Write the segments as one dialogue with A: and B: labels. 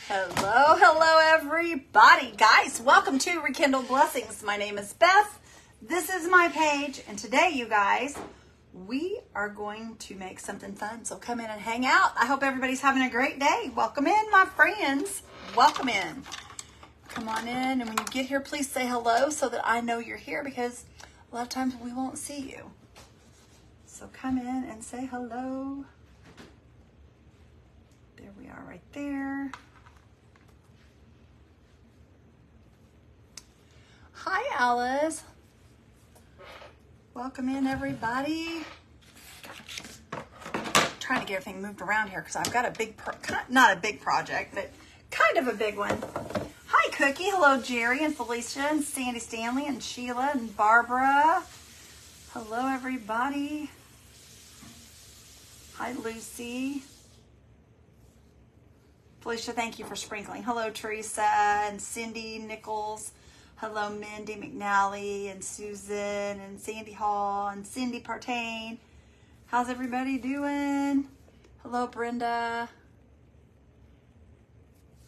A: Hello everybody. Guys, welcome to Rekindle Blessings. My name is Beth. This is my page, and today, you guys, we are going to make something fun. So come in and hang out. I hope everybody's having a great day. Welcome in, my friends. Welcome in. Come on in, and when you get here, please say hello so that I know you're here, because a lot of times we won't see you. So come in and say hello. There we are right there. Hi, Alice. Welcome in, everybody. Trying to get everything moved around here because I've got a big, not a big project, but kind of a big one. Hi, Cookie. Hello, Jerry and Felicia and Sandy Stanley and Sheila and Barbara. Hello, everybody. Hi, Lucy. Felicia, thank you for sprinkling. Hello, Teresa and Cindy Nichols. Hello, Mindy McNally and Susan and Sandy Hall and Cindy Partain. How's everybody doing? Hello, Brenda.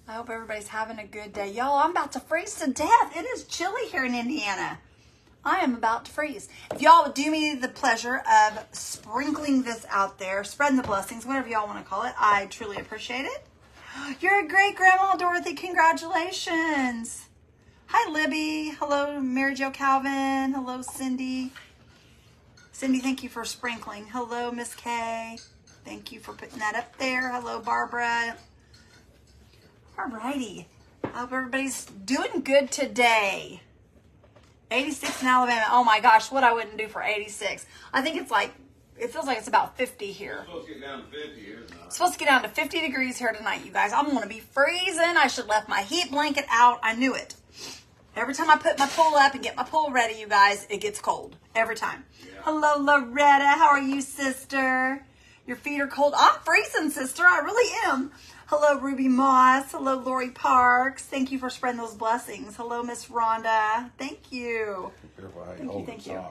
A: I hope everybody's having a good day. Y'all, I'm about to freeze to death. It is chilly here in Indiana. I am about to freeze. If y'all would do me the pleasure of sprinkling this out there, spreading the blessings, whatever y'all want to call it, I truly appreciate it. You're a great grandma, Dorothy. Congratulations. Hi, Libby. Hello, Mary Jo Calvin. Hello, Cindy. Cindy, thank you for sprinkling. Hello, Miss Kay. Thank you for putting that up there. Hello, Barbara. All righty. I hope everybody's doing good today. 86 in Alabama. Oh my gosh, what I wouldn't do for 86. I think it's like, it feels like it's about 50 here.
B: It's supposed to get down to 50 here tonight.
A: It's supposed to get down to 50 degrees here tonight, you guys. I'm going to be freezing. I should have left my heat blanket out. I knew it. Every time I put my pool up and get my pool ready, you guys, it gets cold. Every time. Yeah. Hello, Loretta. How are you, sister? Your feet are cold. I'm freezing, sister. I really am. Hello, Ruby Moss. Hello, Lori Parks. Thank you for spreading those blessings. Hello, Miss Rhonda. Thank you. Thank you.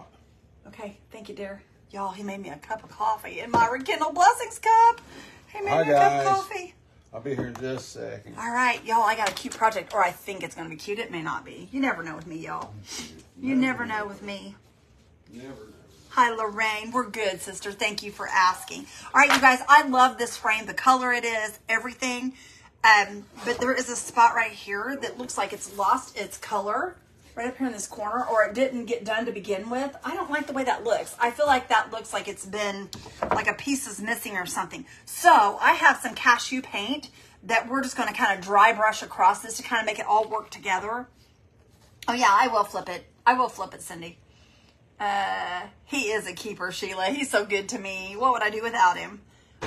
A: Okay, thank you, dear. Y'all, he made me a cup of coffee in my Rekindle Blessings cup. He made me a cup of coffee.
B: I'll be here in just a second.
A: All right, y'all, I got a cute project, or I think it's going to be cute. It may not be. You never know with me, y'all. You never know with me.
B: Never know.
A: Hi, Lorraine. We're good, sister. Thank you for asking. All right, you guys, I love this frame, the color it is, everything. But there is a spot right here that looks like it's lost its color right up here in this corner, or it didn't get done to begin with. I don't like the way that looks. I feel like that looks like it's been, like a piece is missing or something. So I have some cashew paint that we're just going to kind of dry brush across this to kind of make it all work together. Oh yeah, I will flip it. I will flip it, Cindy. He is a keeper, Sheila. He's so good to me. What would I do without him?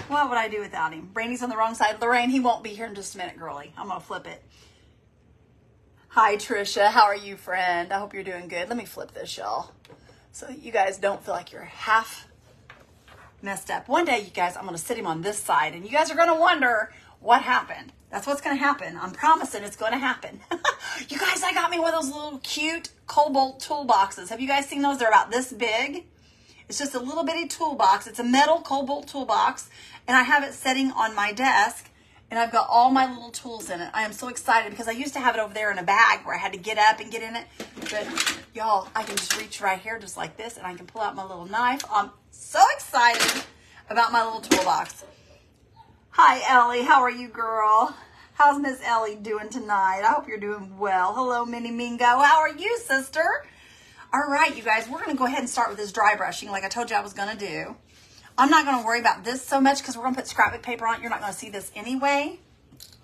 A: What would I do without him? Brandy's on the wrong side. Lorraine, he won't be here in just a minute, girlie. I'm going to flip it. Hi, Trisha. How are you, friend? I hope you're doing good. Let me flip this, y'all, so that you guys don't feel like you're half messed up. One day, you guys, I'm going to sit him on this side, and you guys are going to wonder what happened. That's what's going to happen. I'm promising it's going to happen. You guys, I got me one of those little cute Cobalt toolboxes. Have you guys seen those? They're about this big. It's just a little bitty toolbox. It's a metal Cobalt toolbox, and I have it sitting on my desk. And I've got all my little tools in it. I am so excited because I used to have it over there in a bag where I had to get up and get in it. But y'all, I can just reach right here just like this, and I can pull out my little knife. I'm so excited about my little toolbox. Hi, Ellie. How are you, girl? How's Miss Ellie doing tonight? I hope you're doing well. Hello, Minnie Mingo. How are you, sister? All right, you guys, we're going to go ahead and start with this dry brushing like I told you I was going to do. I'm not going to worry about this so much because we're going to put scrapbook paper on it. You're not going to see this anyway.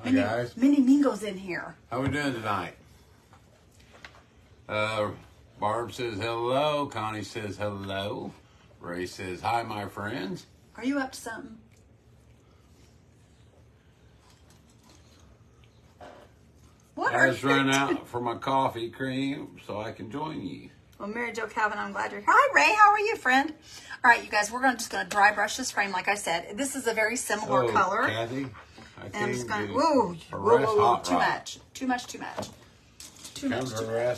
B: Hi, guys.
A: Minnie Mingo's in here.
B: How we doing tonight? Barb says hello. Connie says hello. Ray says hi, my friends.
A: Are you up to something? What
B: I
A: are
B: just
A: you
B: ran
A: doing?
B: out for my coffee cream so I can join you.
A: Well, Mary Jo Calvin, I'm glad you're here. Hi, Ray. How are you, friend? All right, you guys, we're just going to dry brush this frame, like I said. This is a very similar color.
B: Kathy,
A: And I'm just going to, whoa, too much. Too much.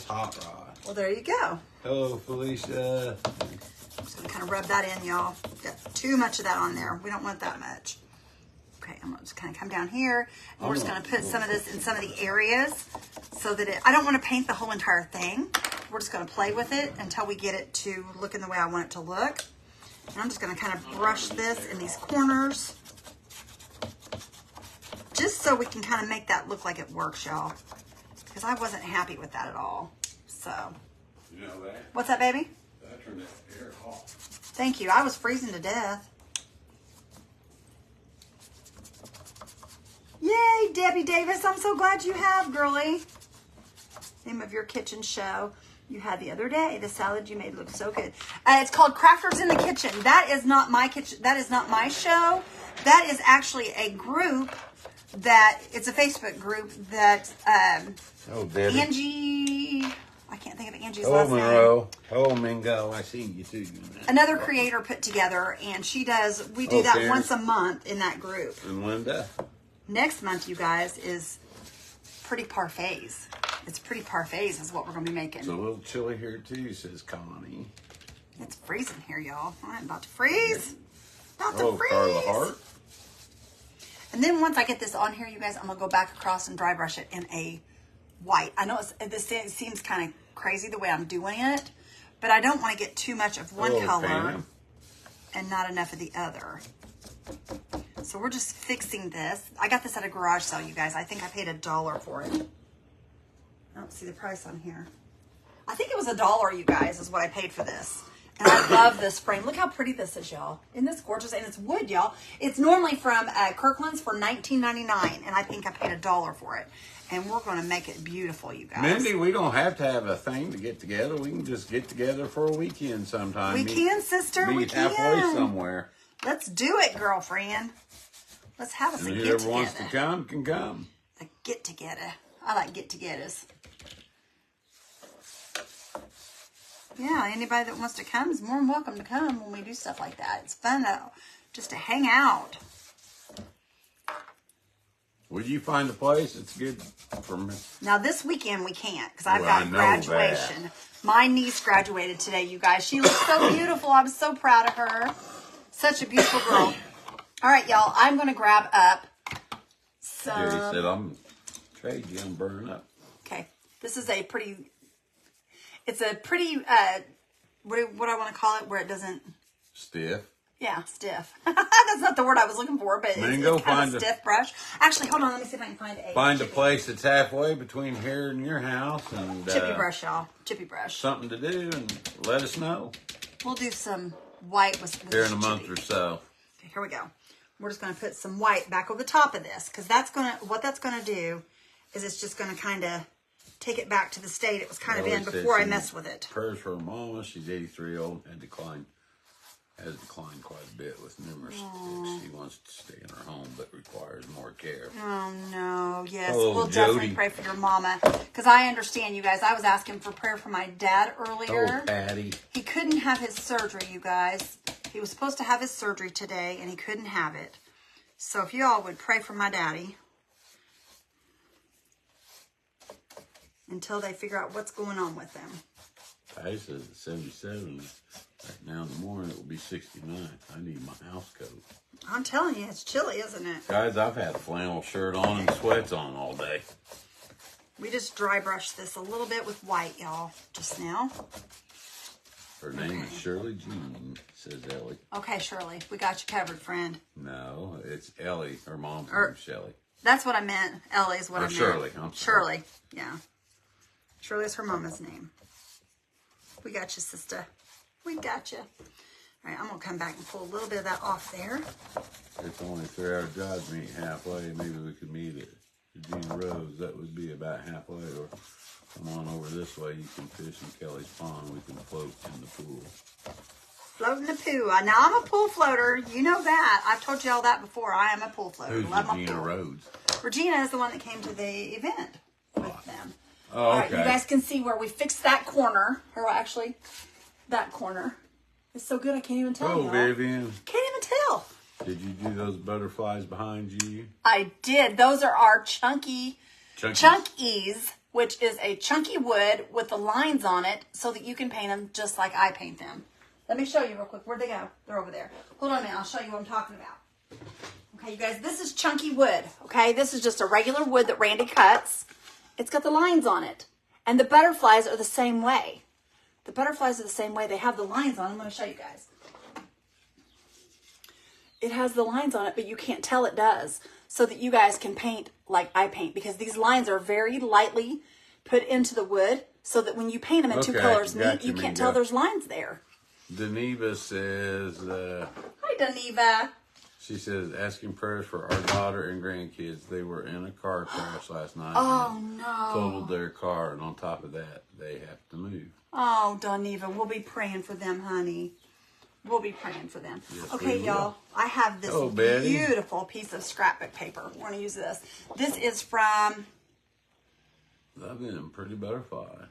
B: Hot rod.
A: Well, there you go.
B: Hello, Felicia.
A: I'm just going to kind of rub that in, y'all. Got too much of that on there. We don't want that much. Okay, I'm going to just kind of come down here. And we're just going to put some of this in some of the areas so that I don't want to paint the whole entire thing. We're just going to play with it until we get it to looking the way I want it to look. And I'm just going to kind of brush this in these corners. Just so we can kind of make that look like it works, y'all. Because I wasn't happy with that at all. So.
B: You know that?
A: What's that, baby?
B: That turned that air off.
A: Thank you. I was freezing to death. Yay, Debbie Davis. I'm so glad you have, girlie. Name of your kitchen show you had the other day. The salad you made looked so good. It's called Crafters in the Kitchen. That is not my kitchen. That is not my show. That is actually a group that, it's a Facebook group that Angie, I can't think of Angie's last name.
B: Oh, Mingo. I seen you too.
A: Another creator put together, and we do that once a month in that group.
B: And Linda?
A: Next month, you guys, is pretty parfaits. It's pretty parfaits is what we're going to be making.
B: It's a little chilly here too, says Connie.
A: It's freezing here, y'all. I'm about to freeze. About to freeze.
B: Carla Hart.
A: And then once I get this on here, you guys, I'm going to go back across and dry brush it in a white. I know this seems kind of crazy the way I'm doing it, but I don't want to get too much of one color and not enough of the other. So we're just fixing this. I got this at a garage sale, you guys. I think I paid $1 for it. I don't see the price on here. I think it was $1, you guys, is what I paid for this. And I love this frame. Look how pretty this is, y'all. Isn't this gorgeous? And it's wood, y'all. It's normally from Kirkland's for $19.99, and I think I paid $1 for it. And we're going to make it beautiful, you guys.
B: Mindy, we don't have to have a thing to get together. We can just get together for a weekend sometime.
A: We can, sister. We can.
B: Halfway somewhere.
A: Let's do it, girlfriend. Let's have us a get-together.
B: Whoever wants to come can come.
A: A get-together. I like get-togethers. Yeah, anybody that wants to come is more than welcome to come when we do stuff like that. It's fun, though, just to hang out.
B: Would you find a place that's good for me?
A: Now, this weekend we can't because I've got graduation. That. My niece graduated today, you guys. She looks so beautiful. I'm so proud of her. Such a beautiful girl. All right, y'all. I'm going to grab up some...
B: Jerry said, I'm trade you. I'm burning up.
A: Okay. This is a pretty... It's a pretty... what I want to call it where it doesn't...
B: Stiff.
A: Yeah, stiff. That's not the word I was looking for, but it's kind of a stiff brush. Actually, hold on. Let me see if I can find a...
B: Find a place that's halfway between here and your house. And
A: chippy brush, y'all. Chippy brush.
B: Something to do, and let us know.
A: We'll do some white with
B: here in a month or so.
A: Okay, here we go. We're just going to put some white back over the top of this because what that's going to do is it's just going to kind of take it back to the state it was kind of in before I messed with it.
B: Prayers for her mama. She's 83 old and has declined quite a bit with numerous things. She wants to stay in her home but requires more care.
A: Oh, no. Yes,
B: we'll
A: definitely pray for your mama because I understand, you guys. I was asking for prayer for my dad earlier.
B: Oh, Patty.
A: He couldn't have his surgery, you guys. He was supposed to have his surgery today, and he couldn't have it. So if you all would pray for my daddy until they figure out what's going on with him.
B: Patty says it's 77. Right now in the morning, it will be 69. I need my house coat.
A: I'm telling you, it's chilly, isn't it?
B: Guys, I've had a flannel shirt on and sweats on all day.
A: We just dry brushed this a little bit with white, y'all, just now.
B: Her name is Shirley Jean, says Ellie.
A: Okay, Shirley. We got you covered, friend.
B: No, it's Ellie. Her mom's name's Shelley.
A: That's what I meant. Ellie is what I meant.
B: Shirley.
A: Shirley, yeah. Shirley is her mama's name. We got you, sister. We got you. All right, I'm going to come back and pull a little bit of that off there.
B: It's only a 3-hour drive to meet halfway. Maybe we could meet at Regina Rose. That would be about halfway, or... Come on over this way. You can fish in Kelly's Pond. We can float in the pool.
A: Float in the pool. Now, I'm a pool floater. You know that. I've told you all that before. I am a pool floater.
B: Who's Regina Rhodes?
A: Regina is the one that came to the event with them.
B: Oh,
A: all right,
B: okay.
A: you guys can see where we fixed that corner. Or actually, that corner. It's so good I can't even tell you.
B: Oh, Vivian.
A: Can't even tell.
B: Did you do those butterflies behind you?
A: I did. Those are our chunkies, which is a chunky wood with the lines on it so that you can paint them just like I paint them. Let me show you real quick. Where'd they go? They're over there. Hold on a minute. I'll show you what I'm talking about. Okay, you guys, this is chunky wood, okay? This is just a regular wood that Randy cuts. It's got the lines on it. And the butterflies are the same way. The butterflies are the same way. They have the lines on them. Let me show you guys. It has the lines on it, but you can't tell it does. So that you guys can paint like I paint. Because these lines are very lightly put into the wood. So that when you paint them and two colors meet, you can't tell there's lines there.
B: Deneva says...
A: Hi, Deneva.
B: She says, asking prayers for our daughter and grandkids. They were in a car crash last night.
A: Oh, no.
B: Totaled their car, and on top of that, they have to move.
A: Oh, Doneva, we'll be praying for them, honey. We'll be praying for them.
B: Yes,
A: okay, y'all, I have this
B: Betty.
A: beautiful piece of scrapbook paper. We're going to use this. This is from...
B: I've been pretty butterfly.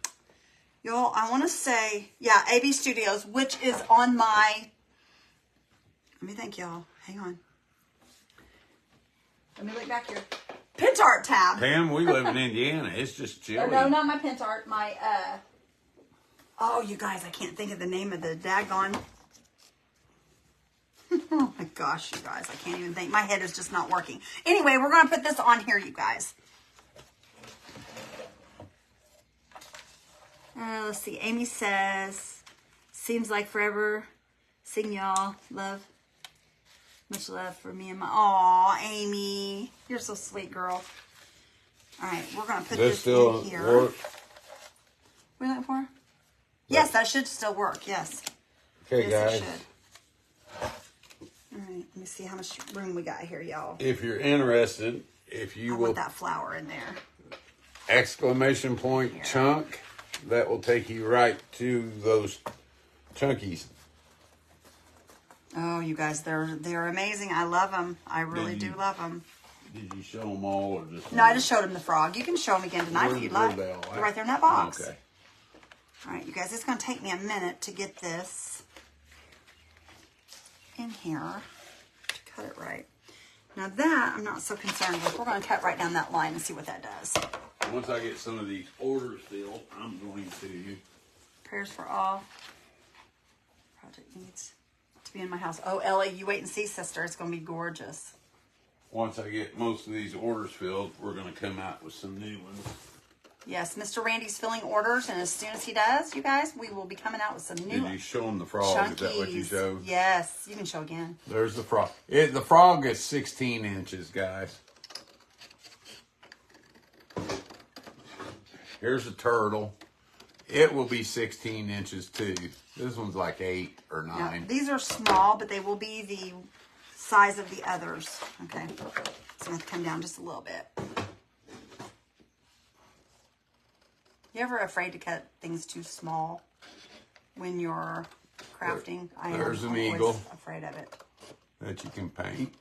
A: Y'all, I want to say, yeah, AB Studios, which is on my... Let me think, y'all. Hang on. Let me look back here. Pintart tab.
B: Pam, we live in Indiana. It's just chilly.
A: Oh, no, not my Pintart. My, Oh, you guys, I can't think of the name of the daggone... Oh, my gosh, you guys. I can't even think. My head is just not working. Anyway, we're going to put this on here, you guys. Let's see. Amy says, seems like forever. Sing y'all. Love. Much love for me and my... Aw, Amy. You're so sweet, girl. All right, we're going to put this in here.
B: Work?
A: What are you looking for? Yes, that should still work. Yes.
B: Okay,
A: yes,
B: guys.
A: It should. All right, let me see how much room we got here, y'all.
B: If you're interested, if you
A: I
B: will...
A: want that flower in there.
B: Exclamation point
A: here.
B: chunk. That will take you right to those chunkies.
A: Oh, you guys, they're amazing. I love them. I really do love them.
B: Did you show them all or just...
A: No, I just showed him the frog. You can show them again tonight if you'd like. They're right there in that box.
B: Okay.
A: All right, you guys, it's going to take me a minute to get this in here to cut it right. Now that I'm not so concerned with. We're going to cut right down that line and see what that does.
B: Once I get some of these orders filled, I'm going to...
A: Prayers for all. Project needs to be in my house. Oh, Ellie, you wait and see, sister. It's going to be gorgeous.
B: Once I get most of these orders filled, we're going to come out with some new ones.
A: Yes, Mr. Randy's filling orders, and as soon as he does, you guys, we will be coming out with some new
B: Did you show them the frog?
A: chunkies.
B: Is that what you showed?
A: Yes, you can show again.
B: There's the frog. The frog is 16 inches, guys. Here's a turtle. It will be 16 inches too. This one's like 8 or 9.
A: Now, these are small, but they will be the size of the others. Okay, so I'm going to have to come down just a little bit. You ever afraid to cut things too small when you're crafting?
B: There's an
A: always
B: eagle.
A: Afraid of it.
B: That you can paint.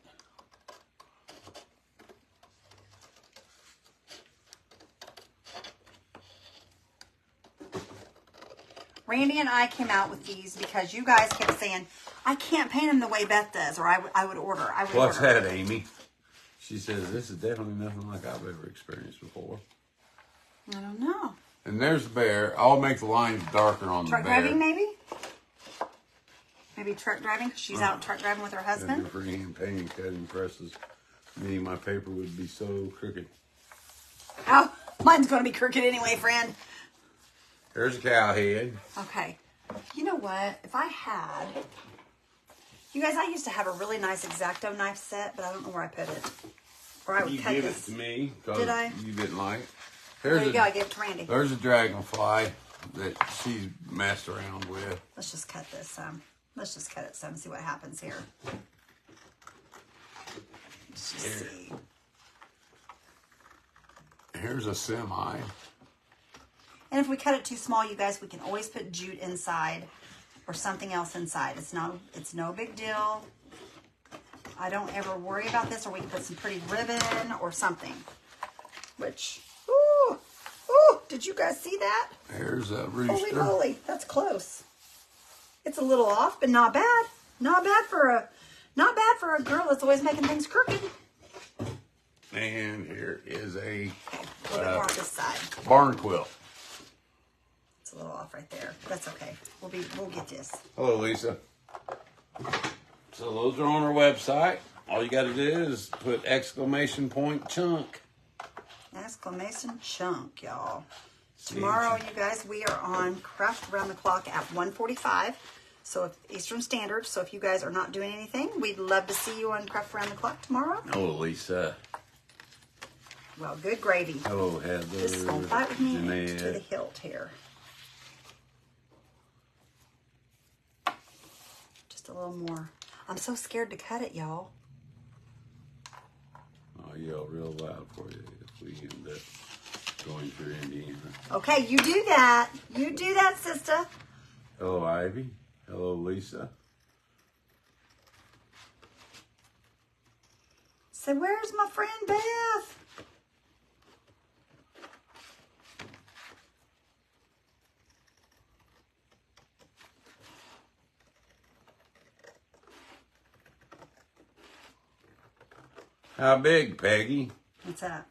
A: Randy and I came out with these because you guys kept saying, I can't paint them the way Beth does, or I would order.
B: What's that, Amy? She says, this is definitely nothing like I've ever experienced before.
A: I don't know.
B: And there's the bear. I'll make the lines darker on
A: Truck
B: the bear.
A: driving, maybe? Maybe truck driving, because she's out truck driving with her husband.
B: And freehand painting cutting presses. Meaning my paper would be so crooked.
A: Oh, mine's going to be crooked anyway, friend.
B: There's a cow head.
A: Okay. You know what? If I had... You guys, I used to have a really nice X-Acto knife set, but I don't know where I put it. Or I would
B: You
A: cut
B: give
A: this.
B: it to me.
A: Did I?
B: You didn't like it.
A: There you go. I gave it to Randy.
B: There's a dragonfly that she messed around with.
A: Let's just cut this some. Let's just cut it some and see what happens here. Let's just see.
B: Here's a semi.
A: And if we cut it too small, you guys, we can always put jute inside or something else inside. It's no big deal. I don't ever worry about this, or we can put some pretty ribbon or something. Which, ooh, did you guys see that?
B: There's a rooster.
A: Holy moly, that's close. It's a little off, but not bad. Not bad for a girl that's always making things crooked.
B: And here is a
A: Okay, a little bit more on this side.
B: barn quilt.
A: It's a little off right there. That's okay. We'll get this.
B: Hello, Lisa. So those are on our website. All you got to do is put exclamation point chunk.
A: Exclamation chunk, y'all. Tomorrow, you guys, we are on Craft Around the Clock at 1:45. So if Eastern Standard. So if you guys are not doing anything, we'd love to see you on Craft Around the Clock tomorrow.
B: Oh, Lisa.
A: Well, good gravy.
B: Hello, Heather.
A: This is going to fight with me
B: Jeanette.
A: to the hilt here. Just a little more. I'm so scared to cut it, y'all.
B: I'll yell real loud for you if we end up going through Indiana.
A: Okay, you do that. You do that, sister.
B: Hello, Ivy. Hello, Lisa.
A: So where's my friend Beth?
B: How big, Peggy?
A: What's that?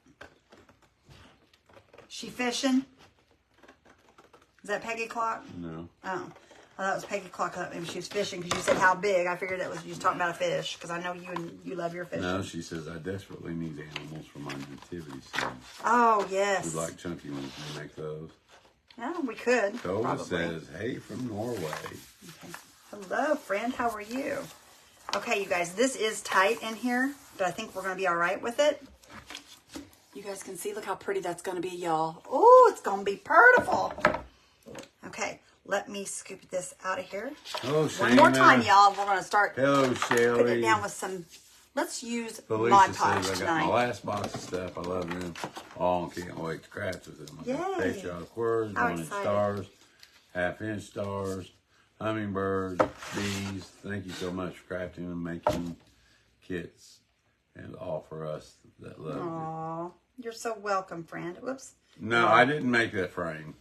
A: She fishing? Is that Peggy Clock?
B: No.
A: Oh. I thought it was Peggy Clock. I thought maybe she was fishing because you said how big. I figured that was you was talking about a fish because I know you love your fishing.
B: No, she says, I desperately need animals for my nativity scene.
A: Oh, yes.
B: We'd like chunky ones to make those.
A: Yeah, we could.
B: Cole
A: probably.
B: says, hey, from Norway.
A: Okay. Hello, friend. How are you? Okay, you guys, this is tight in here, but I think we're going to be all right with it. You guys can see, look how pretty that's going to be, y'all. Oh, it's going to be beautiful. Okay, let me scoop this out of here.
B: Hello,
A: One more
B: Shayna.
A: time, y'all. We're going to start
B: Hello, Shelly.
A: putting it down with some, let's use
B: Felicia
A: Mod Podge
B: says, I got
A: tonight.
B: my last box of stuff. I love them all and can't wait to craft with them. I got
A: Yay.
B: patriotic words,
A: How
B: 1-inch
A: excited.
B: stars, half-inch stars, hummingbirds, bees. Thank you so much for crafting and making kits and all for us that love you.
A: Aw, you're so welcome, friend. Whoops.
B: No, I didn't make that frame.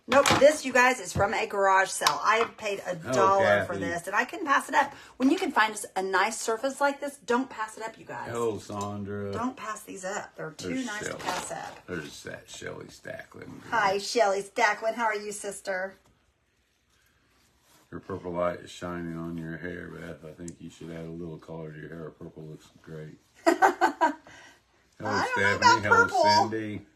A: Nope, this, you guys, is from a garage sale. I have paid $1 for
B: Kathy.
A: this, and I couldn't pass it up. When you can find a nice surface like this, don't pass it up, you guys.
B: Hello, Sandra.
A: Don't pass these up. They're too
B: There's
A: nice to
B: Shelley.
A: pass up.
B: There's that Shelly Stacklin.
A: Hi, Shelly Stacklin. How are you, sister?
B: Your purple light is shining on your hair, Beth. I think you should add a little color to your hair. Purple looks great. Hello,
A: I don't know
B: Stephanie.
A: about
B: Hello,
A: purple.
B: Cindy.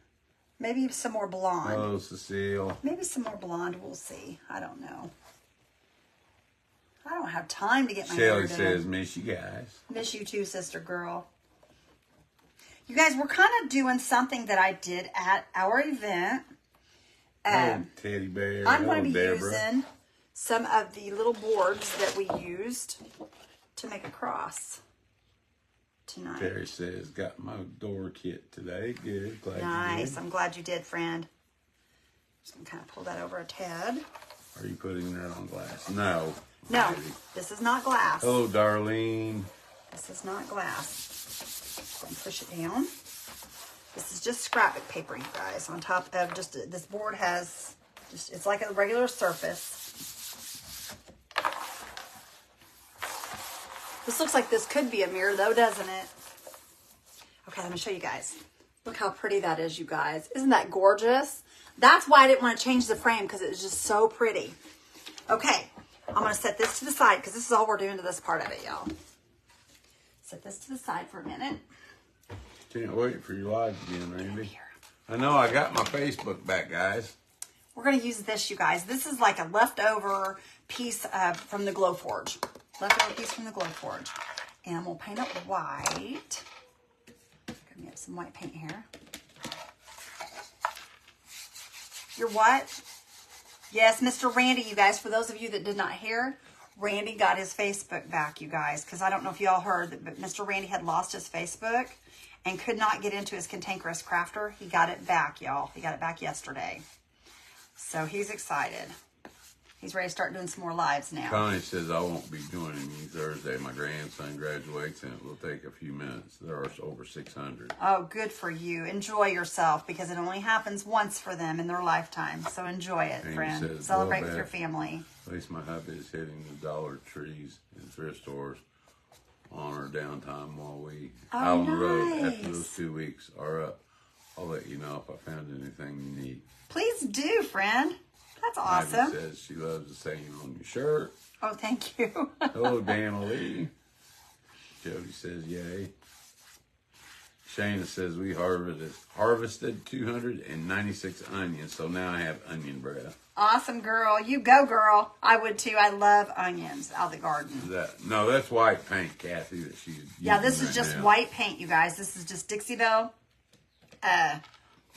A: Maybe some more blonde.
B: Hello, Cecile.
A: Maybe some more blonde. We'll see. I don't know. I don't have time to get my hair
B: Shelly
A: done.
B: says, miss you guys.
A: Miss you too, sister girl. You guys, we're kind of doing something that I did at our event.
B: Hello, Teddy Bear.
A: I'm
B: Hello,
A: going to be
B: Deborah.
A: using some of the little boards that we used to make a cross tonight.
B: Terry says, got my door kit today. Good. Glad you
A: Nice.
B: did.
A: I'm glad you did, friend. Just going to kind of pull that over a tad.
B: Are you putting that on glass? No.
A: No,
B: Maybe.
A: this is not glass.
B: Hello, Darlene.
A: This is not glass. Go and push it down. This is just scrapbook paper, you guys. On top of just, this board has, just it's like a regular surface. This looks like this could be a mirror though, doesn't it? Okay, let me show you guys. Look how pretty that is, you guys. Isn't that gorgeous? That's why I didn't want to change the frame because it was just so pretty. Okay, I'm going to set this to the side because this is all we're doing to this part of it, y'all. Set this to the side for a minute.
B: Can't wait for your live again, Randy. I know I got my Facebook back, guys.
A: We're going to use this, you guys. This is like a leftover piece from the Glowforge. Leftover piece from the Glowforge. And we'll paint it white. Gonna get some white paint here. Your what? Yes, Mr. Randy, you guys. For those of you that did not hear, Randy got his Facebook back, you guys. Because I don't know if y'all heard that, but Mr. Randy had lost his Facebook and could not get into his Cantankerous Crafter. He got it back, y'all. He got it back yesterday. So he's excited. He's ready to start doing some more lives now.
B: Connie says I won't be joining you Thursday. My grandson graduates and it will take a few minutes. There are over 600.
A: Oh, good for you. Enjoy yourself because it only happens once for them in their lifetime. So enjoy it,
B: Amy
A: friend.
B: says,
A: Celebrate
B: well,
A: with your
B: Beth,
A: family.
B: At least my hubby is hitting the Dollar Trees and thrift stores on our downtime while we out on the road. After
A: nice.
B: those 2 weeks are up, I'll let you know if I found anything you need.
A: Please do, friend. That's
B: Ivy
A: awesome.
B: says she loves the saying on your shirt.
A: Oh, thank you.
B: Hello, Dana Lee. Jody says yay. Shayna says we harvested 296 onions, so now I have onion breath.
A: Awesome, girl. You go, girl. I would too. I love onions out of the garden.
B: No, that's white paint, Kathy, that she's using.
A: Yeah, this is
B: right
A: just
B: now.
A: white paint, you guys. This is just Dixie-Belle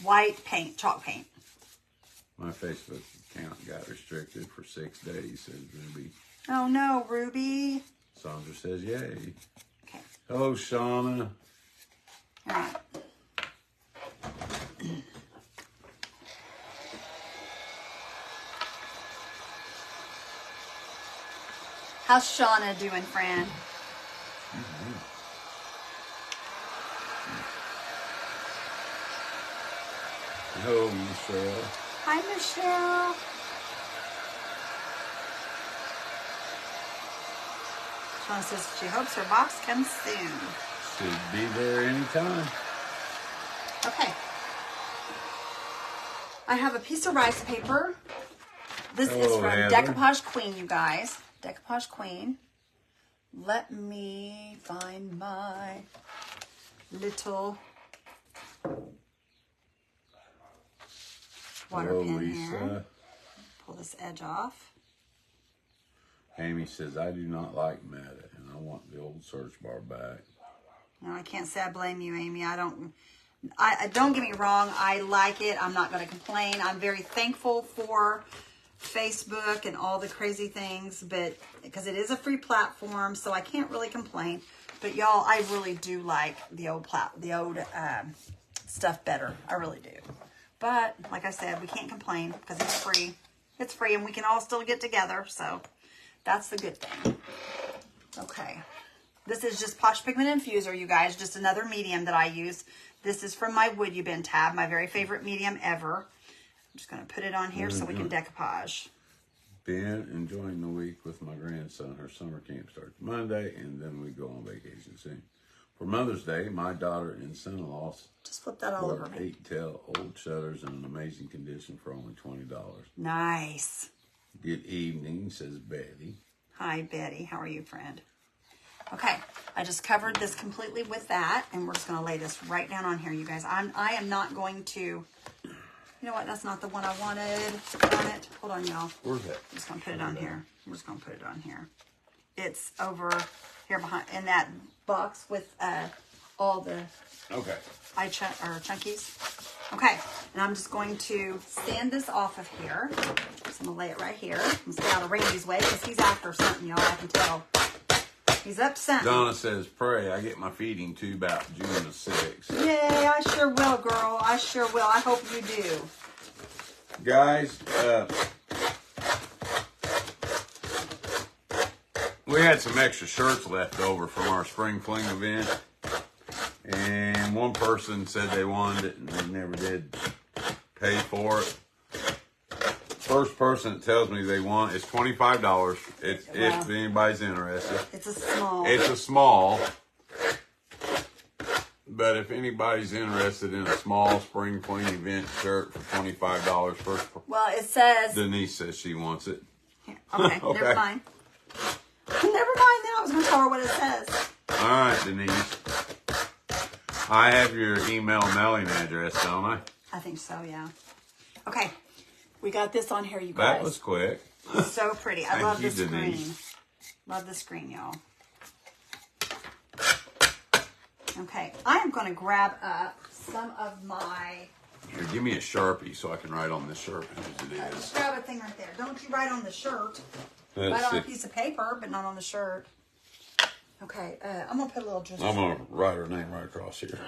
A: white paint, chalk paint.
B: My Facebook account got restricted for 6 days, says Ruby.
A: Oh, no, Ruby.
B: Sandra says yay.
A: Okay.
B: Hello, Shauna.
A: All right. How's Shauna doing, friend?
B: Hello, Michelle.
A: Hi, Michelle. Shauna says she hopes her box comes soon.
B: Should be there anytime.
A: Okay. I have a piece of rice paper. This is
B: Hello,
A: from
B: Heather.
A: Decoupage Queen, you guys. Decoupage Queen. Let me find my little water
B: Hello,
A: pen
B: Lisa.
A: here. Pull this edge off.
B: Amy says, I do not like Meta, and I want the old search bar back.
A: No, I can't say I blame you, Amy. I don't get me wrong. I like it. I'm not going to complain. I'm very thankful for Facebook and all the crazy things, but because it is a free platform, so I can't really complain. But y'all, I really do like the old stuff better. I really do. But like I said, we can't complain because it's free. It's free, and we can all still get together. So that's the good thing. Okay. This is just Posh Pigment Infuser, you guys. Just another medium that I use. This is from my Would You Been tab, my very favorite medium ever. I'm just going to put it on here so we can decoupage.
B: Been enjoying the week with my grandson. Her summer camp starts Monday, and then we go on vacation soon. For Mother's Day, my daughter and son-in-law
A: Just flip that all over
B: bought
A: me.
B: 8-tail old shutters in an amazing condition for only $20.
A: Nice.
B: Good evening, says Betty.
A: Hi, Betty. How are you, friend? Okay, I just covered this completely with that, and we're just going to lay this right down on here, you guys. I am not going to... You know what? That's not the one I wanted. Darn it. Hold on, y'all.
B: Where's that?
A: I'm just going to put it on here. I'm just going to put it on here. It's over here behind in that box with all the chunkies. Okay, and I'm just going to stand this off of here. So I'm going to lay it right here. I'm stay out of Randy's way because he's after something, y'all. I can tell. He's up to something.
B: Donna says, pray I get my feeding tube out June the 6th.
A: Yay, I sure will, girl. I sure will. I hope you do.
B: Guys, we had some extra shirts left over from our spring fling event. And one person said they wanted it and they never did pay for it. First person that tells me they want it's $25. If anybody's interested.
A: It's a small.
B: It's a small. But if anybody's interested in a small spring fling event shirt for $25 first.
A: Well, it says.
B: Denise says she wants it.
A: Here, okay,
B: Okay.
A: never mind. Never mind then. I was going to tell her what it says.
B: All right, Denise. I have your email mailing address, don't I?
A: I think so, yeah. Okay. We got this on here, you guys.
B: That was quick.
A: So pretty. I
B: Thank
A: love
B: you,
A: the screen.
B: Denise.
A: Love the screen, y'all. Okay. I am going to grab up some of my...
B: Here, give me a Sharpie so I can write on this Sharpie as it is.
A: Just grab a thing right there. Don't you write on the shirt.
B: Let's
A: Write on a
B: see.
A: piece of paper, but not on the shirt. Okay. I'm going to put a little...
B: I'm going to write her name right across here.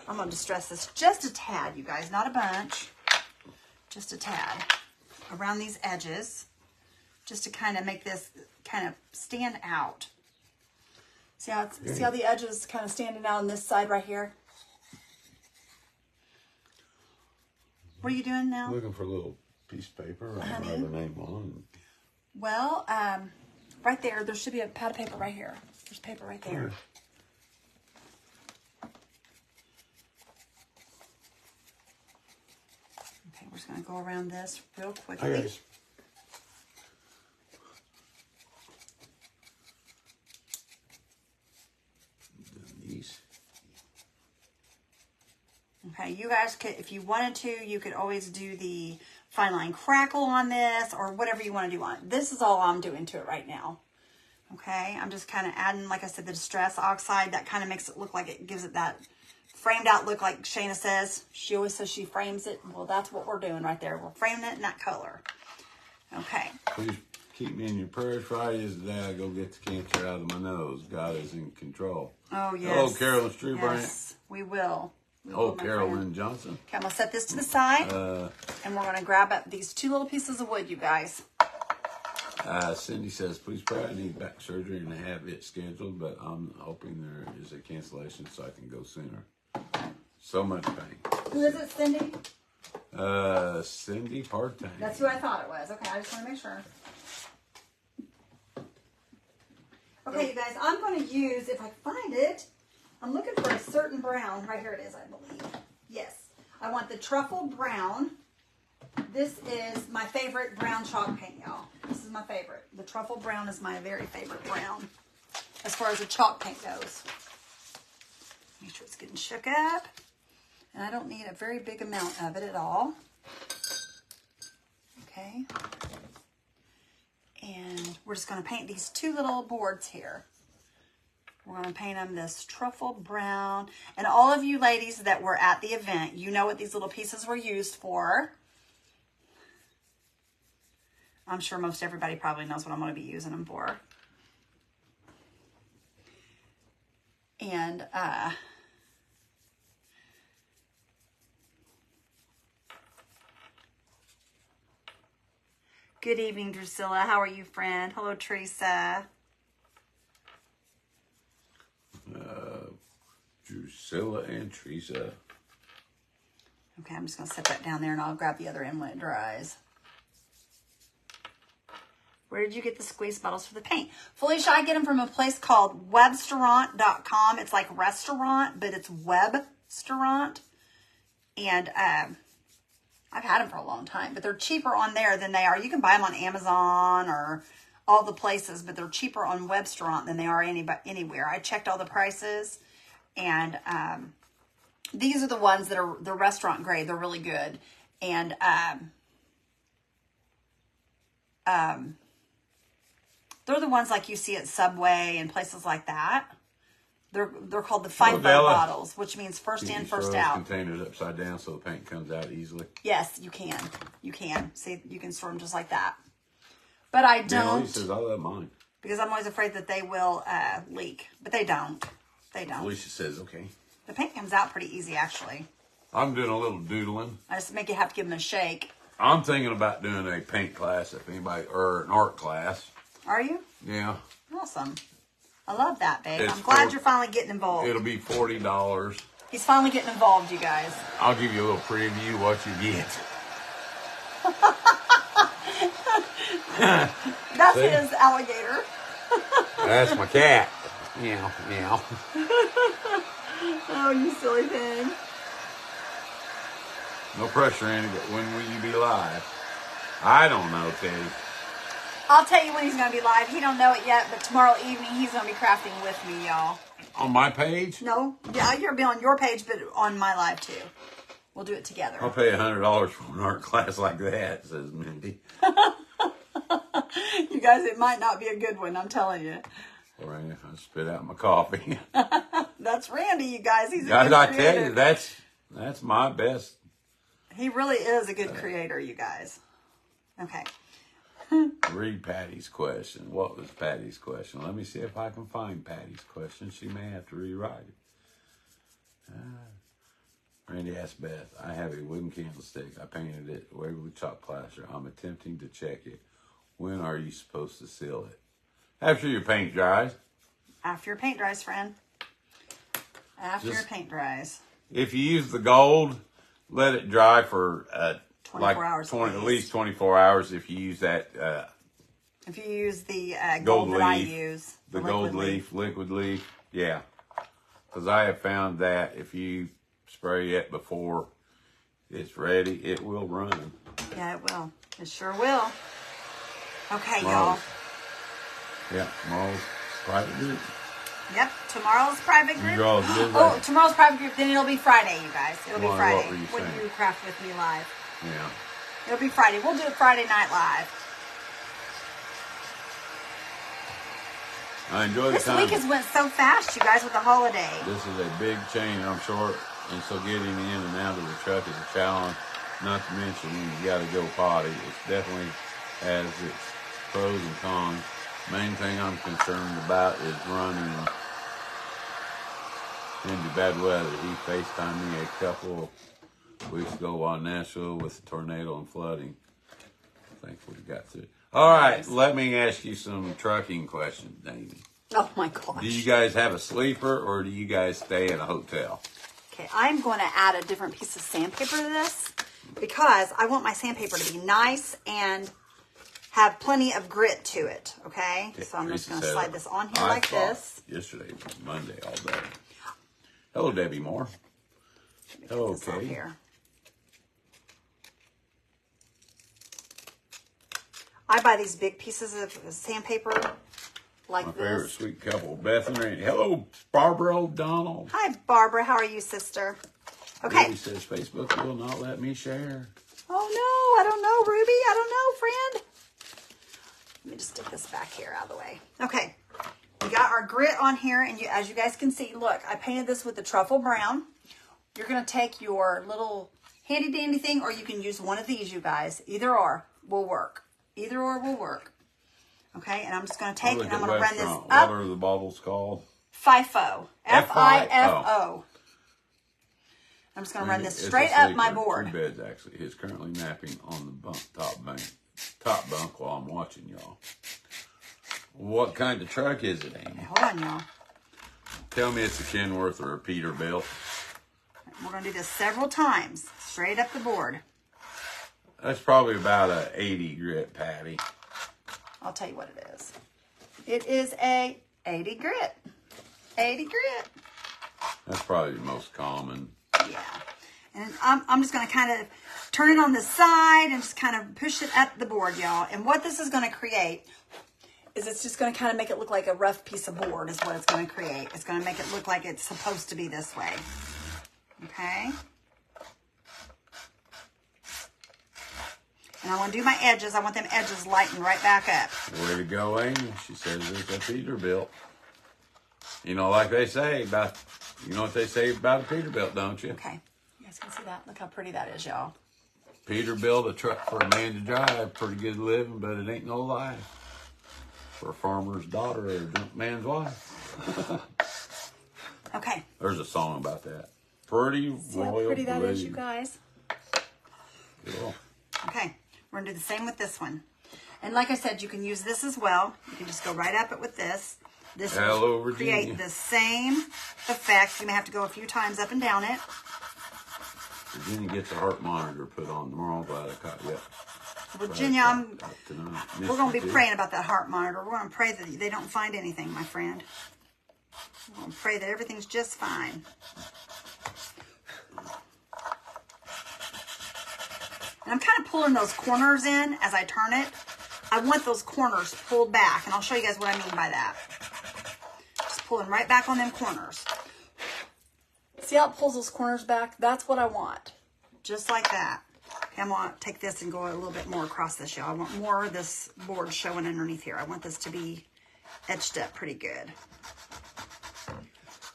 A: I'm going to distress this just a tad, you guys. Not a bunch. Just a tad. Around these edges. Just to kind of make this kind of stand out. See how the edges kind of standing out on this side right here? What are you doing now?
B: Looking for a little piece of paper. I
A: Honey?
B: write her name on.
A: Well, right there should be a pad of paper right here. There's paper right there.
B: Okay.
A: Okay, we're just going to go around this real
B: Hi,
A: quickly.
B: guys.
A: Okay, you guys could, if you wanted to, you could always do the fine line crackle on this or whatever you want to do on it. This is all I'm doing to it right now. Okay, I'm just kind of adding, like I said, the Distress Oxide. That kind of makes it look like it gives it that framed out look like Shayna says. She always says she frames it. Well, that's what we're doing right there. We're framing it in that color. Okay.
B: Please keep me in your prayers. Friday is the day I go get the cancer out of my nose. God is in control.
A: Oh, yes.
B: Hello, Carolyn Strubrandt.
A: Yes, we will.
B: Oh, Carolyn Johnson.
A: Okay, I'm going to set this to the side. And we're going to grab up these 2 little pieces of wood, you guys.
B: Cindy says, please pray. I need back surgery and I have it scheduled, but I'm hoping there is a cancellation so I can go sooner. So much pain.
A: Who is it, Cindy?
B: Cindy Partay.
A: That's who I thought it was. Okay, I just want to make sure. Okay, you guys, I'm going to use, if I find it, I'm looking for a certain brown. Right here it is, I believe. Yes. I want the truffle brown. This is my favorite brown chalk paint, y'all. This is my favorite. The truffle brown is my very favorite brown as far as the chalk paint goes. Make sure it's getting shook up. And I don't need a very big amount of it at all. Okay. And we're just going to paint these 2 little boards here. We're going to paint them this truffle brown. And all of you ladies that were at the event, you know what these little pieces were used for. I'm sure most everybody probably knows what I'm going to be using them for. And, good evening, Drusilla. How are you, friend? Hello, Teresa.
B: Drusilla and Teresa.
A: Okay, I'm just going to set that down there and I'll grab the other end when it dries. Where did you get the squeeze bottles for the paint? Felicia, I get them from a place called webstaurant.com. It's like restaurant, but it's webstaurant. And I've had them for a long time, but they're cheaper on there than they are. You can buy them on Amazon or all the places, but they're cheaper on Webstaurant than they are anywhere. I checked all the prices, and these are the ones that are the restaurant grade. They're really good. And they're the ones like you see at Subway and places like that. They're called the FIFO bottles, which means first in, first out.
B: Containers upside down so the paint comes out easily.
A: Yes, you can. You can. See, you can store them just like that. But I don't.
B: Alicia says, I love mine.
A: Because I'm always afraid that they will leak. But they don't. They don't.
B: Alicia says, okay.
A: The paint comes out pretty easy, actually.
B: I'm doing a little doodling.
A: I just make you have to give them a shake.
B: I'm thinking about doing a paint class, if anybody, or an art class.
A: Are you?
B: Yeah.
A: Awesome. I love that, babe.
B: It's
A: I'm glad you're finally getting involved.
B: It'll be $40.
A: He's finally getting involved, you guys.
B: I'll give you a little preview what you get.
A: That's
B: See?
A: his alligator.
B: That's my cat. Meow, meow.
A: Oh, you silly thing.
B: No pressure, Andy, but when will you be live? I don't know, Teddy.
A: I'll tell you when he's going to be live. He don't know it yet, but tomorrow evening he's going to be crafting with me, y'all.
B: On my page?
A: No, yeah, you'll be on your page, but on my live too. We'll do it together.
B: I'll pay $100 for an art class like that, says Mindy.
A: You guys, it might not be a good one, I'm telling you.
B: All right, I spit out my coffee.
A: That's Randy, you guys. He's a
B: Guys,
A: good
B: I
A: creator.
B: tell you, that's my best.
A: He really is a good creator, you guys. Okay.
B: Read Patty's question. What was Patty's question? Let me see if I can find Patty's question. She may have to rewrite it. Randy asked Beth, I have a wooden candlestick. I painted it with chalk plaster. I'm attempting to check it. When are you supposed to seal it? After your paint dries.
A: After your paint dries, friend. After your paint dries.
B: If you use the gold, let it dry for
A: 24 hours
B: at least 24 hours. If you use that
A: if you use the gold that I
B: leaf,
A: use.
B: The gold leaf, liquid leaf, yeah. Because I have found that if you spray it before it's ready, it will run.
A: Yeah, it will. It sure will. Okay, y'all.
B: Yeah, mold. Private group.
A: Yep, tomorrow's private
B: You
A: group.
B: draw good.
A: Oh, tomorrow's private group, then it'll be Friday, you guys. It'll be
B: Why,
A: Friday.
B: what were you
A: When
B: saying?
A: you craft with me live.
B: Yeah.
A: It'll be Friday. We'll do it Friday night live.
B: I enjoy the
A: This
B: time.
A: week has went so fast, you guys, with the holiday.
B: This is a big change, I'm sure, and so getting in and out of the truck is a challenge. Not to mention when you got to go potty, it definitely has its pros and cons. Main thing I'm concerned about is running into bad weather. He FaceTimed me a couple of weeks ago while in Nashville with the tornado and flooding. Thankfully we got through. All right, let me ask you some trucking questions, Amy.
A: Oh my gosh.
B: Do you guys have a sleeper or do you guys stay at a hotel?
A: Okay, I'm going to add a different piece of sandpaper to this because I want my sandpaper to be nice and have plenty of grit to it, okay? So I'm just going to slide this on here like this.
B: Yesterday was Monday all day. Hello, Debbie Moore. Hello,
A: This on
B: Kay.
A: here. I buy these big pieces of sandpaper like
B: My
A: this.
B: favorite sweet couple, Beth and Randy. Hello, Barbara O'Donnell.
A: Hi, Barbara. How are you, sister? Okay.
B: Ruby says Facebook will not let me share.
A: Oh, no. I don't know, Ruby. I don't know, friend. Let me just stick this back here out of the way. Okay. We got our grit on here, and as you guys can see, look, I painted this with the truffle brown. You're going to take your little handy-dandy thing, or you can use one of these, you guys. Either or will work. Either or will work. Okay, and I'm just going to take and I'm going to run this up.
B: What are the bottles called?
A: FIFO.
B: F-I-F-O.
A: F-I-F-O. I'm just going to run this straight up my board.
B: Two beds, actually. He's currently napping on the top bunk while I'm watching y'all. What kind of truck is it, Amy?
A: Okay, hold on, y'all.
B: Tell me it's a Kenworth or a Peterbilt.
A: We're going to do this several times. Straight up the board.
B: That's probably about a 80 grit patty.
A: I'll tell you what it is. It is a 80 grit. 80 grit.
B: That's probably the most common.
A: Yeah. And I'm just going to kind of turn it on the side and just kind of push it up the board, y'all. And what this is going to create is it's just going to kind of make it look like a rough piece of board is what it's going to create. It's going to make it look like it's supposed to be this way. Okay? And I want to do my edges. I want them edges lighten right back up.
B: Way to go, Amy. She says it's a Peterbilt. You know, like they say about, you know what they say about a Peterbilt, don't you?
A: Okay. You guys can see that? Look how pretty that is, y'all.
B: Peterbilt, a truck for a man to drive. Pretty good living, but it ain't no life. For a farmer's daughter or a drunk man's wife.
A: Okay.
B: There's a song about that. Pretty
A: See how
B: royal
A: pretty that
B: blue.
A: is, you guys?
B: Cool.
A: Okay. We're going to do the same with this one. And like I said, you can use this as well. You can just go right up it with this. This
B: Hello,
A: will
B: Virginia.
A: create the same effect. You may have to go a few times up and down it.
B: Virginia gets a heart monitor put on tomorrow. I'm glad I caught you.
A: Virginia, we're going to be
B: praying.
A: praying about that heart monitor. We're going to pray that they don't find anything, my friend. We're going to pray that everything's just fine. And I'm kind of pulling those corners in as I turn it. I want those corners pulled back, and I'll show you guys what I mean by that. Just pulling right back on them corners. See how it pulls those corners back? That's what I want. Just like that. Okay, I'm going to take this and go a little bit more across this, y'all. I want more of this board showing underneath here. I want this to be etched up pretty good.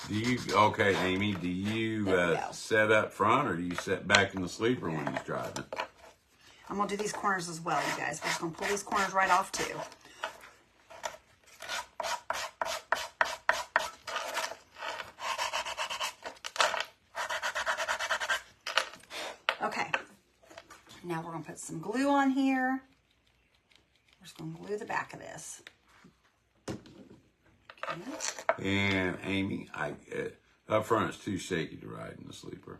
B: Do you, okay, Amy, do you
A: There we go.
B: set up front or do you sit back in the sleeper when he's driving?
A: I'm going to do these corners as well, you guys. We're just going to pull these corners right off, too. Okay. Now we're going to put some glue on here. We're just going to glue the back of this. Okay.
B: And Amy, up front it's too shaky to ride in the sleeper.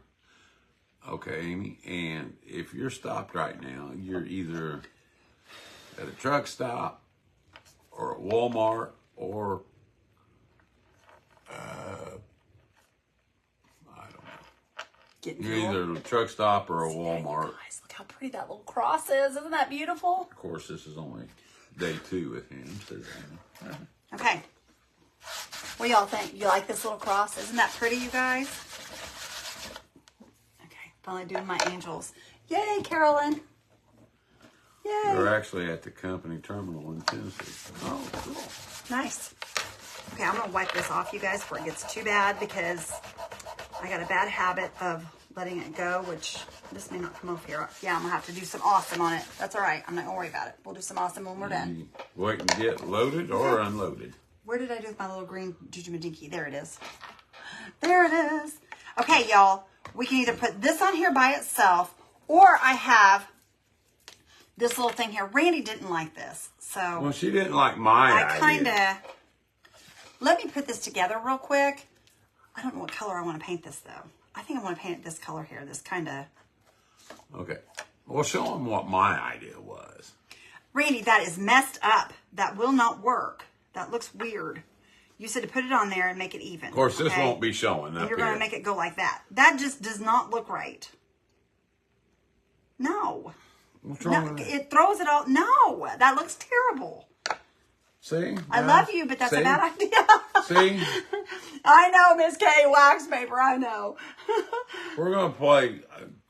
B: Okay, Amy, and if you're stopped right now, you're either at a truck stop or a Walmart or I don't know.
A: Getting
B: You're
A: fuel.
B: either at a truck stop or a
A: There you
B: Walmart.
A: guys, look how pretty that little cross is. Isn't that beautiful?
B: Of course, this is only day 2 with him, says Amy.
A: Okay. What y'all think? You like this little cross? Isn't that pretty, you guys? Okay, finally doing my angels. Yay, Carolyn. Yay.
B: They're actually at the company terminal in Tennessee.
A: Oh, cool. Nice. Okay, I'm going to wipe this off, you guys, before it gets too bad, because I got a bad habit of letting it go, which this may not come off here. Yeah, I'm going to have to do some awesome on it. That's all right. I'm not going to worry about it. We'll do some awesome when we're done.
B: Wait and get loaded or unloaded.
A: Where did I do with my little green Jujumadinky? There it is. There it is. Okay, y'all. We can either put this on here by itself, or I have this little thing here. Randy didn't like this, so
B: Well, she didn't like my
A: I
B: idea.
A: kind of... Let me put this together real quick. I don't know what color I want to paint this, though. I think I want to paint it this color here. This kind of...
B: Okay. Well, show them what my idea was.
A: Randy, that is messed up. That will not work. That looks weird. You said to put it on there and make it even.
B: Of course, this won't be showing
A: And
B: up
A: you're
B: here.
A: going to make it go like that. That just does not look right. No.
B: What's wrong
A: No,
B: with that?
A: it throws it all. No, that looks terrible.
B: See?
A: I love you, but that's a
B: See?
A: bad idea.
B: See?
A: I know, Miss K, wax paper, I know.
B: We're going to play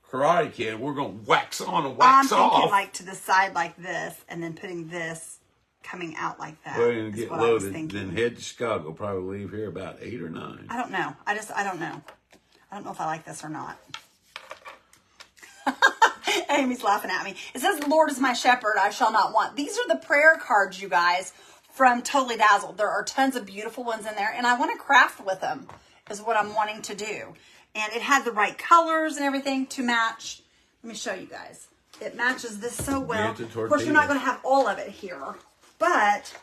B: Karate Kid. We're going to wax on and
A: I'm
B: wax
A: thinking
B: off.
A: like to the side like this, and then putting this coming out like that.
B: Well, and
A: is
B: get
A: what I was
B: loaded,
A: thinking.
B: then head to Chicago. Probably leave here about 8 or 9.
A: I don't know. I don't know. I don't know if I like this or not. Amy's laughing at me. It says, "The Lord is my shepherd, I shall not want." These are the prayer cards, you guys, from Totally Dazzled. There are tons of beautiful ones in there, and I want to craft with them, is what I'm wanting to do. And it had the right colors and everything to match. Let me show you guys. It matches this so well.
B: Mint and
A: Of course, we're not
B: tortillas.
A: going to have all of it here, but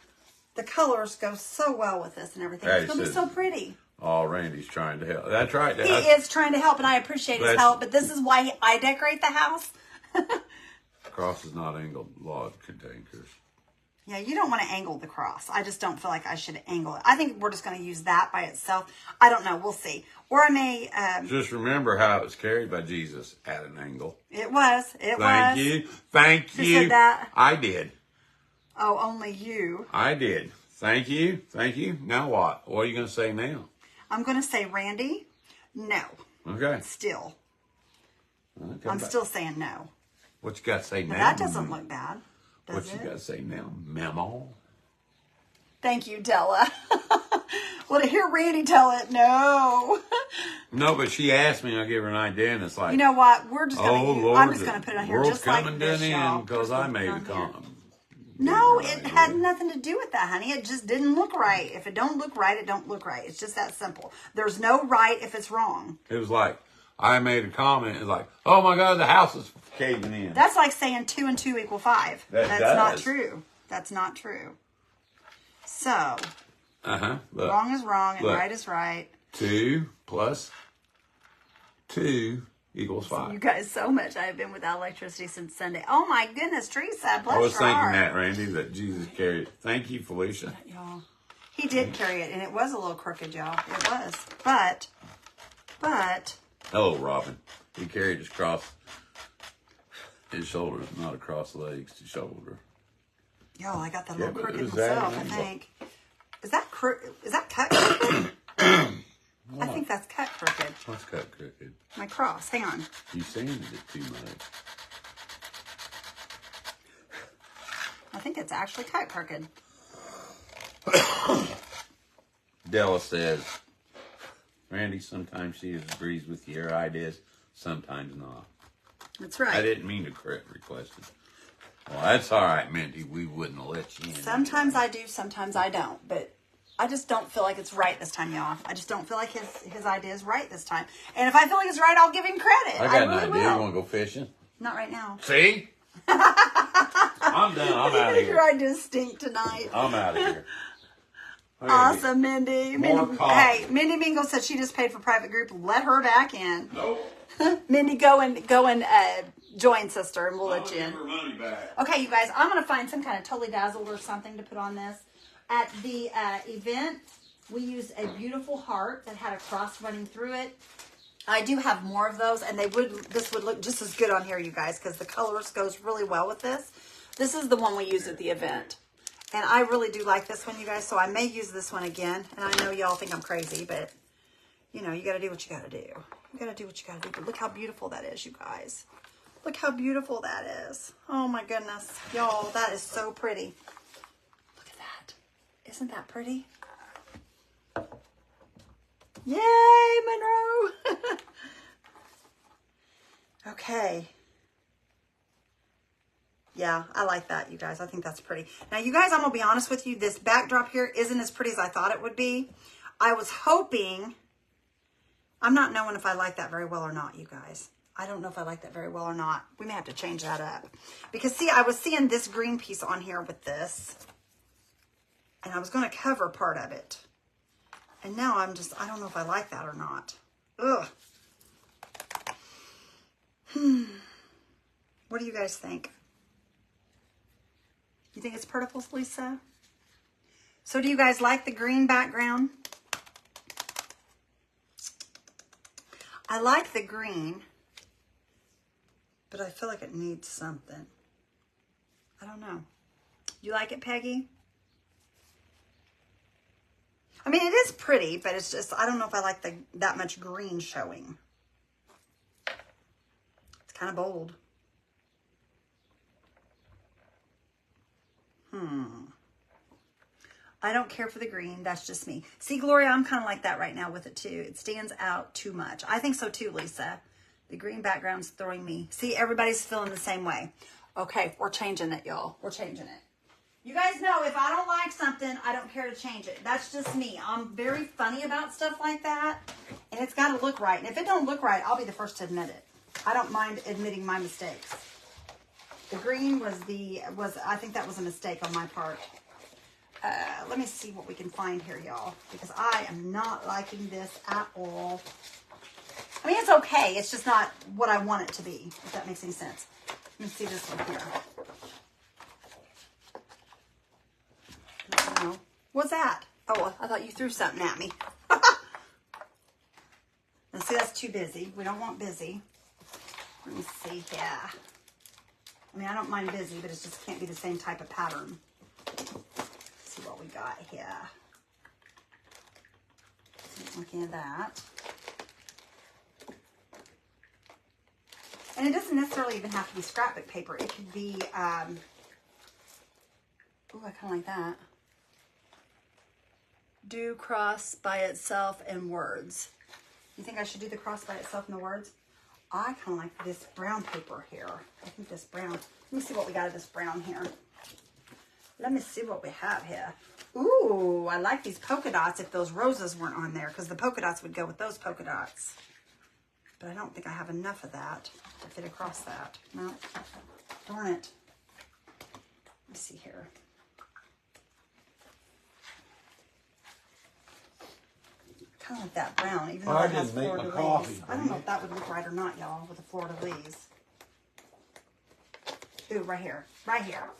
A: the colors go so well with this and everything.
B: Hey,
A: It's going to be
B: sis.
A: so pretty.
B: Oh, Randy's trying to help. That's right.
A: He is trying to help, and I appreciate his
B: That's-
A: help, but this is why I decorate the house.
B: Cross is not angled log cantankerous.
A: Yeah, you don't want to angle the cross. I just don't feel like I should angle it. I think we're just going to use that by itself. I don't know. We'll see. Or I may...
B: Just remember how it was carried by Jesus at an angle.
A: it was. It
B: Thank
A: was.
B: you. Thank
A: Who
B: you.
A: said that?
B: I did.
A: Oh, only you.
B: I did. Thank you. Thank you. Now what? What are you going to say now?
A: I'm going to say, Randy, no.
B: Okay.
A: Still.
B: Come
A: I'm
B: back.
A: still saying no.
B: What you got to say now?
A: But that doesn't look bad,
B: What
A: does
B: you
A: it?
B: got to say now, Memo?
A: Thank you, Della. Well, to hear Randy tell it, no.
B: No, but she asked me. I gave her an idea, and it's like,
A: You know what? We're just going
B: oh
A: to
B: Lord,
A: I'm just going to put it on here
B: world's
A: just like
B: coming
A: this,
B: to an
A: y'all.
B: end because
A: Just
B: I
A: gonna
B: made
A: put
B: a
A: it on here.
B: comment.
A: No, it had nothing to do with that, honey. It just didn't look right. If it don't look right, it don't look right. It's just that simple. There's no right if it's wrong.
B: It was like I made a comment. It's like, oh my God, the house is caving in.
A: That's like saying 2 and 2 equal 5.
B: That
A: That's not
B: does.
A: true. That's not true. So,
B: Look,
A: wrong is wrong and
B: Look.
A: right is right.
B: 2 plus 2 equals 5.
A: You guys, so much. I've been without electricity since Sunday. Oh my goodness, Teresa, bless
B: I was
A: your
B: thinking
A: heart.
B: that, Randy, that Jesus carried it. Thank you, Felicia.
A: Y'all. He did carry it, and it was a little crooked, y'all. It was. But,
B: Hello, Robin. He carried his cross, his shoulders, not across legs to shoulder.
A: y'all, I got that a
B: Yeah,
A: little
B: but it
A: crooked
B: was that
A: myself, I
B: angle.
A: think. Is that cut crooked? I think that's cut crooked.
B: What's cut crooked?
A: My cross. Hang on.
B: You sanded it too much.
A: I think it's actually cut crooked.
B: Della says, Randy, sometimes she agrees with your ideas, sometimes not.
A: That's right.
B: I didn't mean to correct request it. Well, that's all right, Mindy. We wouldn't have let you in.
A: Sometimes I do, sometimes I don't. But I just don't feel like it's right this time, y'all. I just don't feel like his idea is right this time. And if I feel like it's right, I'll give him credit.
B: I got an
A: really
B: idea.
A: will.
B: You want to go fishing?
A: Not right now.
B: See? I'm done. I'm out of
A: Your
B: here.
A: ideas stink tonight.
B: I'm out of here.
A: Awesome, Mindy.
B: More
A: Mindy,
B: coffee.
A: hey, Mindy Mingle said she just paid for private group. Let her back in.
B: Nope.
A: Mindy, go and join, sister, and we'll let you in.
B: Her money back.
A: Okay, you guys, I'm going to find some kind of Totally Dazzled or something to put on this. At the event, we used a beautiful heart that had a cross running through it. I do have more of those, and this would look just as good on here, you guys, because the colors goes really well with this. This is the one we used at the event. And I really do like this one, you guys, so I may use this one again. And I know y'all think I'm crazy, but, you know, you got to do what you got to do. You got to do what you got to do. But look how beautiful that is, you guys. Look how beautiful that is. Oh, my goodness. Y'all, that is so pretty. Look at that. Isn't that pretty? Yay, Monroe. Okay. Yeah, I like that, you guys. I think that's pretty. Now, you guys, I'm going to be honest with you. This backdrop here isn't as pretty as I thought it would be. I was hoping, I'm not knowing if I like that very well or not, you guys. I don't know if I like that very well or not. We may have to change that up. Because, see, I was seeing this green piece on here with this. And I was going to cover part of it. And now I don't know if I like that or not. Ugh. What do you guys think? You think it's pretty, Lisa? So do you guys like the green background? I like the green, but I feel like it needs something. I don't know. You like it, Peggy? I mean, it is pretty, but it's just, I don't know if I like that much green showing. It's kind of bold. I don't care for the green. That's just me. See, Gloria, I'm kind of like that right now with it too. It stands out too much. I think so too, Lisa. The green background's throwing me. See, everybody's feeling the same way. Okay, we're changing it, y'all. We're changing it. You guys know if I don't like something, I don't care to change it. That's just me. I'm very funny about stuff like that. And it's got to look right. And if it don't look right, I'll be the first to admit it. I don't mind admitting my mistakes. The green I think that was a mistake on my part. Let me see what we can find here, y'all, because I am not liking this at all. I mean, it's okay. It's just not what I want it to be, if that makes any sense. Let me see this one here. I don't know. What's that? Oh, I thought you threw something at me. Now, see, that's too busy. We don't want busy. Let me see here. I mean, I don't mind busy, but it just can't be the same type of pattern. See what we got here. Looking at that. And it doesn't necessarily even have to be scrapbook paper. It could be, oh, I kind of like that. Do cross by itself in words. You think I should do the cross by itself in the words? I kind of like this brown paper here. I think this brown. Let me see what we got of this brown here. Let me see what we have here. Ooh, I like these polka dots if those roses weren't on there, because the polka dots would go with those polka dots. But I don't think I have enough of that to fit across that. No, darn it. Let me see here. Kind of like that brown, even though it has fleur-de-lis. I don't know if that would look right or not, y'all, with the fleur-de-lis. Ooh, right here. Right here.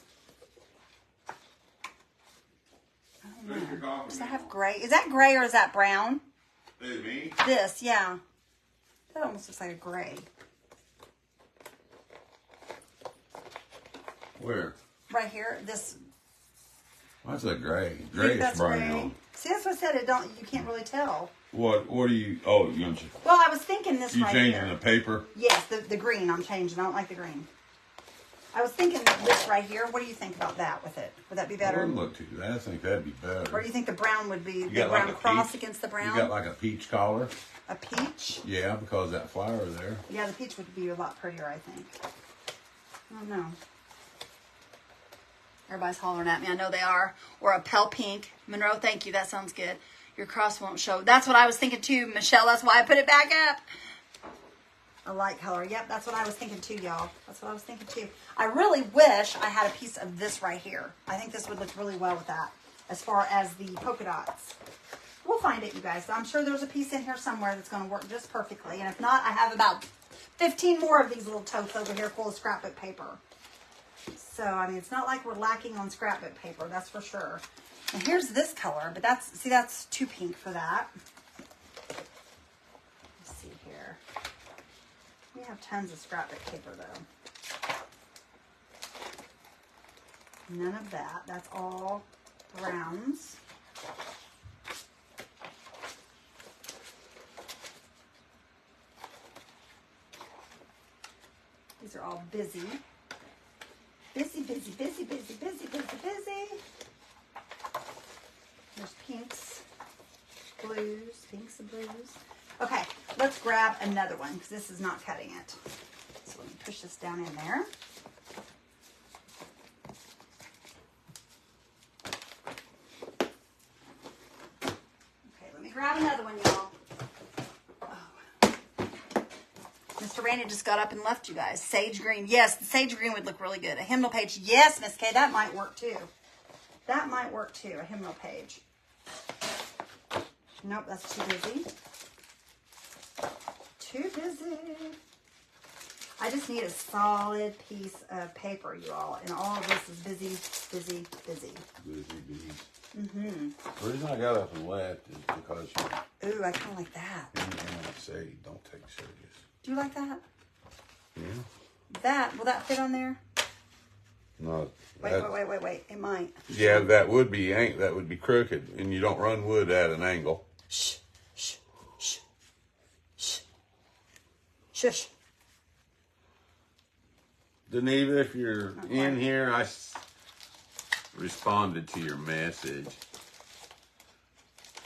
A: I don't know. Does that have gray? Is that gray or is that brown?
B: Who, me?
A: This, yeah. That almost looks like a gray.
B: Where?
A: Right here. This.
B: That's a gray. Grayish brown.
A: Gray. See, that's what I said. You can't really tell.
B: What are you? Oh, you
A: Well, I was thinking this right here. You
B: changing the paper?
A: Yes, the green I'm changing. I don't like the green. I was thinking this right here. What do you think about that with it? Would that be better?
B: It wouldn't look too bad. I think that'd be better.
A: Or do you think the brown would be, the brown
B: like
A: cross against the brown?
B: You got like a peach collar?
A: A peach?
B: Yeah, because that flower there.
A: Yeah, the peach would be a lot prettier, I think. I don't know. Everybody's hollering at me. I know they are. Or a pale pink. Monroe, thank you. That sounds good. Your cross won't show. That's what I was thinking too, Michelle. That's why I put it back up. A light color. Yep, that's what I was thinking too, y'all. That's what I was thinking too. I really wish I had a piece of this right here. I think this would look really well with that, as far as the polka dots. We'll find it, you guys. I'm sure there's a piece in here somewhere that's going to work just perfectly. And if not, I have about 15 more of these little totes over here full of scrapbook paper. So, I mean, it's not like we're lacking on scrapbook paper, that's for sure. And here's this color, but that's too pink for that. Let's see here. We have tons of scrapbook paper, though. None of that. That's all rounds. These are all busy. Busy, busy, busy, busy, busy, busy, busy. There's pinks, blues, pinks and blues. Okay, let's grab another one because this is not cutting it. So let me push this down in there. Okay, let me grab another one, y'all. Mr. Randy just got up and left you guys. Sage green. Yes, the sage green would look really good. A hymnal page. Yes, Miss Kay, that might work too. That might work too, a hymnal page. Nope, that's too busy. Too busy. I just need a solid piece of paper, you all. And all of this is busy, busy, busy.
B: Busy bees. Mm-hmm. The reason I got up and left is because you...
A: Ooh, I kind of like that.
B: You say, don't take serious.
A: Do you like that?
B: Yeah.
A: That, will that fit on there?
B: No.
A: Wait. It might.
B: Yeah, that would be crooked, and you don't run wood at an angle.
A: Shh. Shush.
B: Deneva, if you're in here, I responded to your message.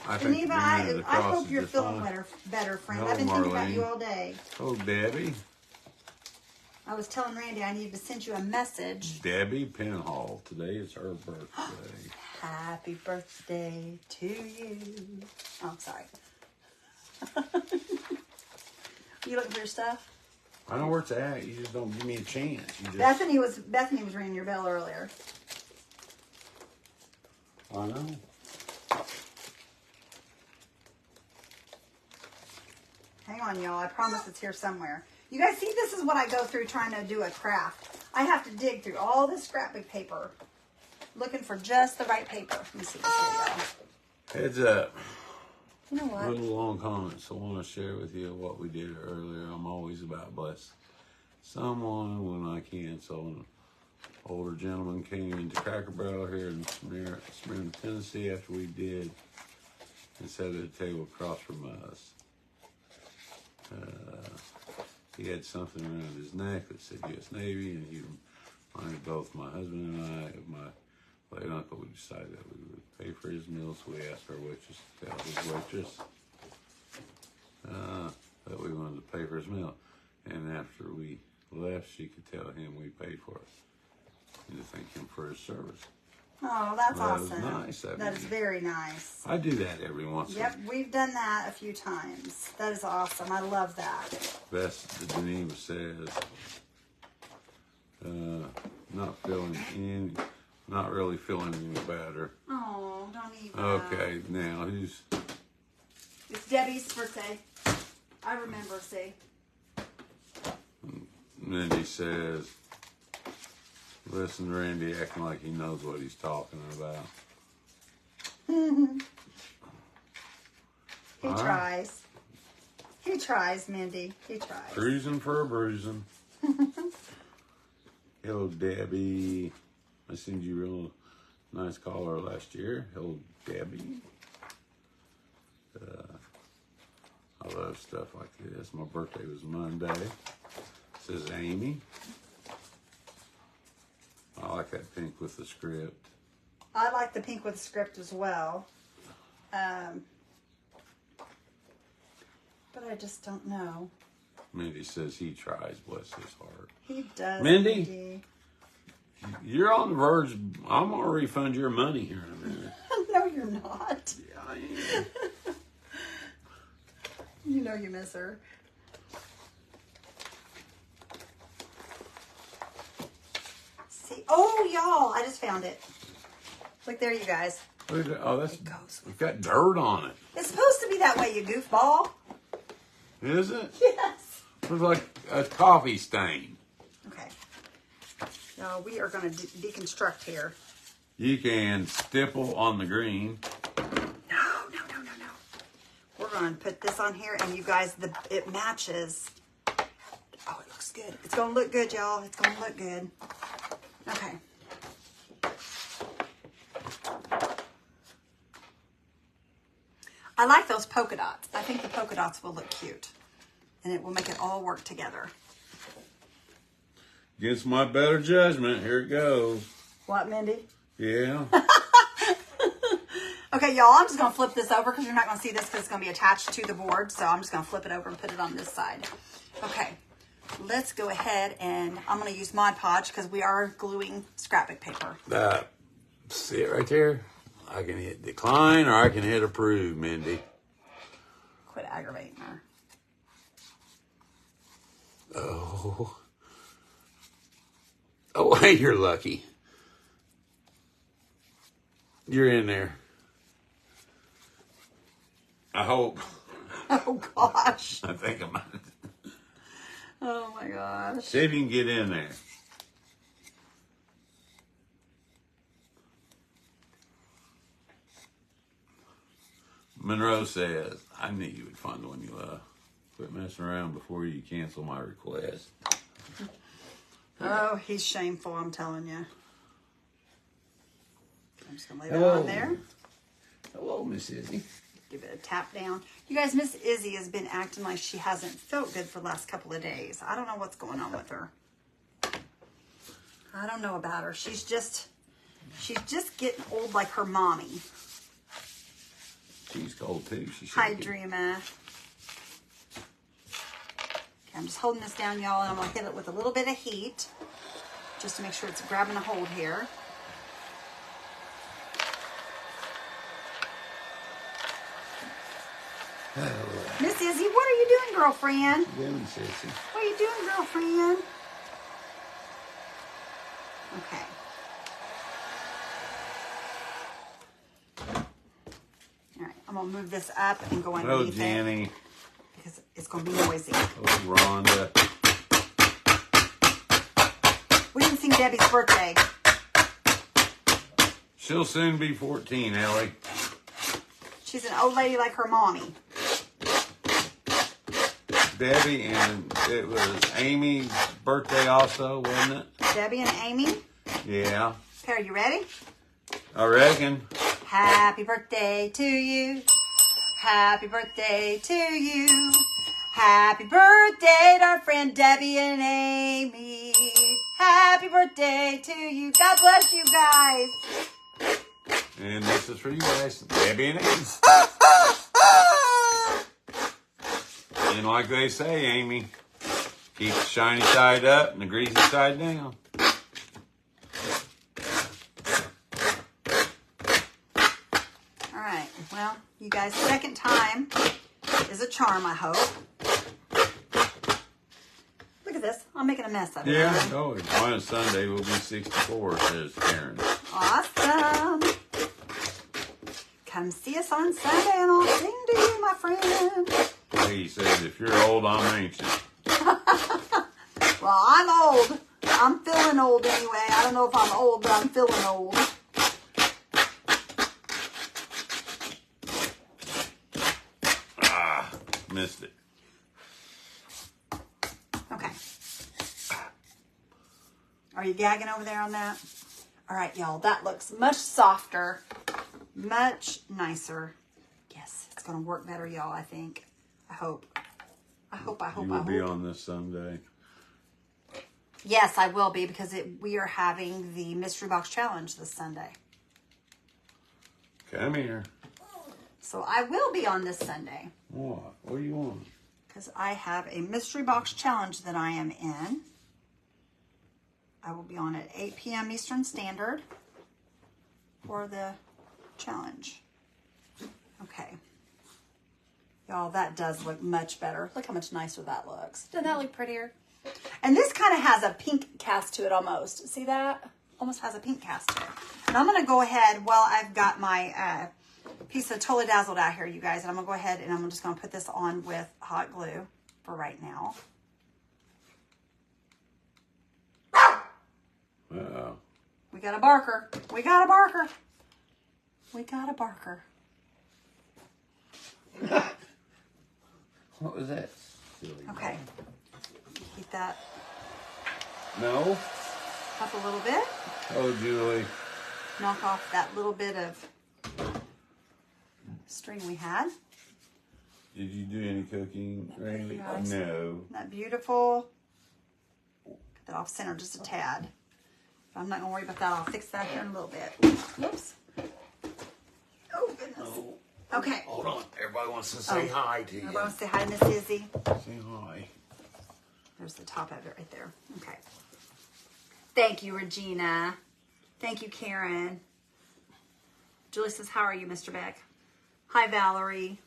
A: Deneva, I hope you're feeling better, friend.
B: No,
A: I've been thinking about
B: Marlene.
A: you all day.
B: Oh, Debbie.
A: I was telling Randy I needed to send you a message.
B: Debbie Penhall. Today is her birthday.
A: Happy birthday to you. Oh, sorry. You looking for your stuff?
B: I know where it's at. You just don't give me a chance. You just...
A: Bethany was ringing your bell earlier.
B: I know.
A: Hang on, y'all. I promise it's here somewhere. You guys see, this is what I go through trying to do a craft. I have to dig through all this scrapbook paper, looking for just the right paper. Let me see this here, y'all.
B: Heads up.
A: You know what?
B: Little long comments. I want to share with you what we did earlier. I'm always about bless someone when I can. So an older gentleman came into Cracker Barrel here in Smyrna, Tennessee after we did and sat at a table across from us. He had something around his neck that said U.S. Navy, and he reminded both my husband and I of my late uncle. We decided that we would pay for his meals, so we asked our waitress to tell his waitress that we wanted to pay for his meal. And after we left, she could tell him we paid for it and to thank him for his service.
A: Oh, that's
B: That
A: awesome.
B: is nice.
A: That is very nice.
B: I do that every once in a while.
A: Yep, we've done that a few times. That is awesome. I love that.
B: Best that Geneva says, not really feeling any better.
A: Oh, don't even.
B: Okay, now who's?
A: It's Debbie's birthday. I remember, see.
B: Mindy says, listen, Randy acting like he knows what he's talking about.
A: He tries. He tries, Mindy. He tries.
B: Cruising for a bruising. Hello, Debbie. I sent you a real nice caller last year. Hello, Debbie. I love stuff like this. My birthday was Monday. Says Amy. I like that pink with the script.
A: I like the pink with the script as well. But I just don't know.
B: Mindy says he tries, bless his heart.
A: He does.
B: Mindy? You're on the verge. I'm going to refund your money here in a minute.
A: No, you're not.
B: Yeah, I am.
A: You know you miss her. See, oh, y'all, I just found it. Look there, you guys.
B: Oh, that's,
A: It goes.
B: it's got dirt on it.
A: It's supposed to be that way, you goofball.
B: Is it?
A: Yes.
B: Looks like a coffee stain.
A: Okay. Now we are going to deconstruct here.
B: You can stipple on the green.
A: No. We're going to put this on here, and you guys, it matches. Oh, it looks good. It's going to look good, y'all. It's going to look good. Okay. I like those polka dots. I think the polka dots will look cute. And it will make it all work together.
B: Against my better judgment, here it goes.
A: What, Mindy?
B: Yeah.
A: Okay, y'all, I'm just going to flip this over because you're not going to see this because it's going to be attached to the board. So I'm just going to flip it over and put it on this side. Okay, let's go ahead and I'm going to use Mod Podge because we are gluing scrapbook paper.
B: See it right there? I can hit decline or I can hit approve, Mindy.
A: Quit aggravating her.
B: Oh. Oh, hey, you're lucky. You're in there. I hope.
A: Oh, gosh.
B: I think I might.
A: Oh, my gosh.
B: See if you can get in there. Monroe says, I knew you would find the one you love. Quit messing around before you cancel my request.
A: Oh, he's shameful, I'm telling you. I'm just going to lay that on there.
B: Hello, Miss Izzy.
A: Give it a tap down. You guys, Miss Izzy has been acting like she hasn't felt good for the last couple of days. I don't know what's going on with her. I don't know about her. She's just getting old like her mommy.
B: She's cold too.
A: Hi, Dreama. Okay, I'm just holding this down, y'all, and I'm going to hit it with a little bit of heat just to make sure it's grabbing a hold here. Miss Izzy, what are you doing, girlfriend?
B: Doing, sissy.
A: What are you doing, girlfriend? Okay. All right, I'm going to move this up and go underneath
B: Oh, Jenny.
A: it because it's going to be noisy.
B: Oh, Rhonda.
A: We didn't sing Debbie's birthday.
B: She'll soon be 14, Ellie.
A: She's an old lady like her mommy.
B: Debbie, and it was Amy's birthday also, wasn't it?
A: Debbie and Amy.
B: Yeah.
A: Okay, are you ready?
B: I reckon.
A: Happy birthday to you. Happy birthday to you. Happy birthday to our friend Debbie and Amy. Happy birthday to you. God bless you guys.
B: And this is for you guys, Debbie and Amy. And like they say, Amy, keep the shiny side up and the greasy side down.
A: All right. Well, you guys, second time is a charm, I hope. Look at this. I'm making a mess of it.
B: Yeah. Oh, on Sunday will be 64, says Karen.
A: Awesome. Come see us on Sunday and I'll sing to you, my friend.
B: He said, if you're old, I'm anxious.
A: Well, I'm old. I'm feeling old anyway. I don't know if I'm old, but I'm feeling old.
B: Ah, missed it.
A: Okay. Are you gagging over there on that? All right, y'all. That looks much softer, much nicer. Yes, it's going to work better, y'all, I think. I hope.
B: You will be on this Sunday.
A: Yes, I will be because we are having the Mystery Box Challenge this Sunday.
B: Come here.
A: So I will be on this Sunday.
B: What? What do you want?
A: Because I have a Mystery Box Challenge that I am in. I will be on at 8 p.m. Eastern Standard for the challenge. Okay. Y'all, that does look much better. Look how much nicer that looks. Doesn't that look prettier? And this kind of has a pink cast to it almost. See that? Almost has a pink cast to it. And I'm going to go ahead while I've got my piece of Totally Dazzled out here, you guys. And I'm going to go ahead and I'm just going to put this on with hot glue for right now.
B: Uh-oh.
A: We got a barker. We got a barker. We got a barker.
B: What was that? Silly.
A: Okay. Heat that
B: No?
A: up a little bit.
B: Oh, Julie.
A: Knock off that little bit of string we had.
B: Did you do any cooking, Randy?
A: Nice.
B: No.
A: Isn't that beautiful? Get that off center just a tad. I'm not gonna worry about that. I'll fix that here in a little bit. Whoops. Oh goodness. Okay.
B: Hold on. Everybody wants to say hi to you.
A: Everybody wants to say hi, Miss Izzy.
B: Say hi.
A: There's the top of it right there. Okay. Thank you, Regina. Thank you, Karen. Julie says, how are you, Mr. Beck? Hi, Valerie.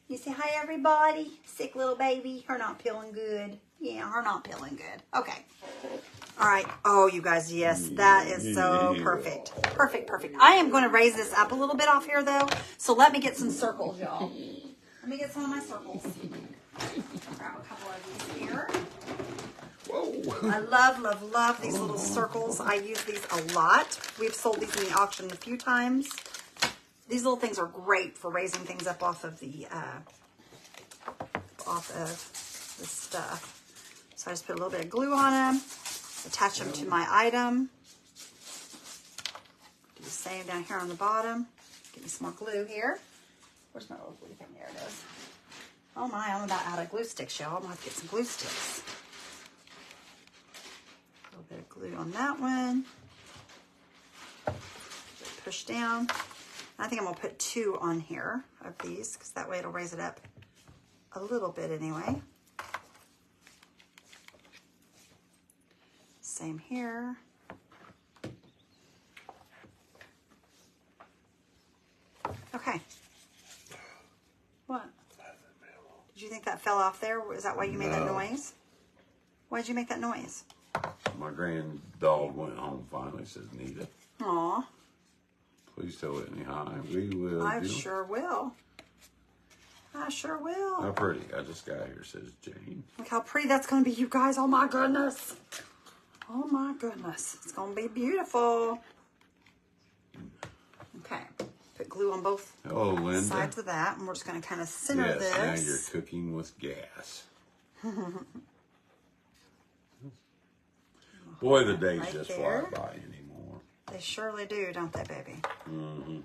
A: You say hi, everybody. Sick little baby. Her not feeling good. Yeah, her not feeling good. Okay. All right. Oh, you guys, yes, that is so perfect. Perfect, perfect. I am going to raise this up a little bit off here, though. So let me get some circles, y'all. Let me get some of my circles. Grab a couple of these here.
B: Whoa.
A: I love, love, love these little circles. I use these a lot. We've sold these in the auction a few times. These little things are great for raising things up off of the stuff. So I just put a little bit of glue on them, attach them to my item. Do the same down here on the bottom. Get me some more glue here. Where's my little glue thing? There it is. Oh my, I'm about out of glue sticks, y'all. I'm gonna have to get some glue sticks. A little bit of glue on that one. Push down. I think I'm gonna put 2 on here of these because that way it'll raise it up a little bit anyway. Same here. Okay. What? Did you think that fell off there? Is that why you made that noise? Why did you make that noise?
B: My grand dog went home finally, says Nita.
A: Aw.
B: Please tell Whitney hi. We will.
A: I sure will. I sure will.
B: How pretty. I just got here, says Jane.
A: Look how pretty that's going to be, you guys. Oh, my goodness. Oh, my goodness. It's going to be beautiful. Okay. Put glue on both
B: Linda.
A: sides of that. And we're just going to kind of center
B: yes,
A: this.
B: Now you're cooking with gas. Boy, the days
A: Right
B: just
A: there.
B: fly by anymore.
A: They surely do, don't they, baby?
B: Mm-hmm.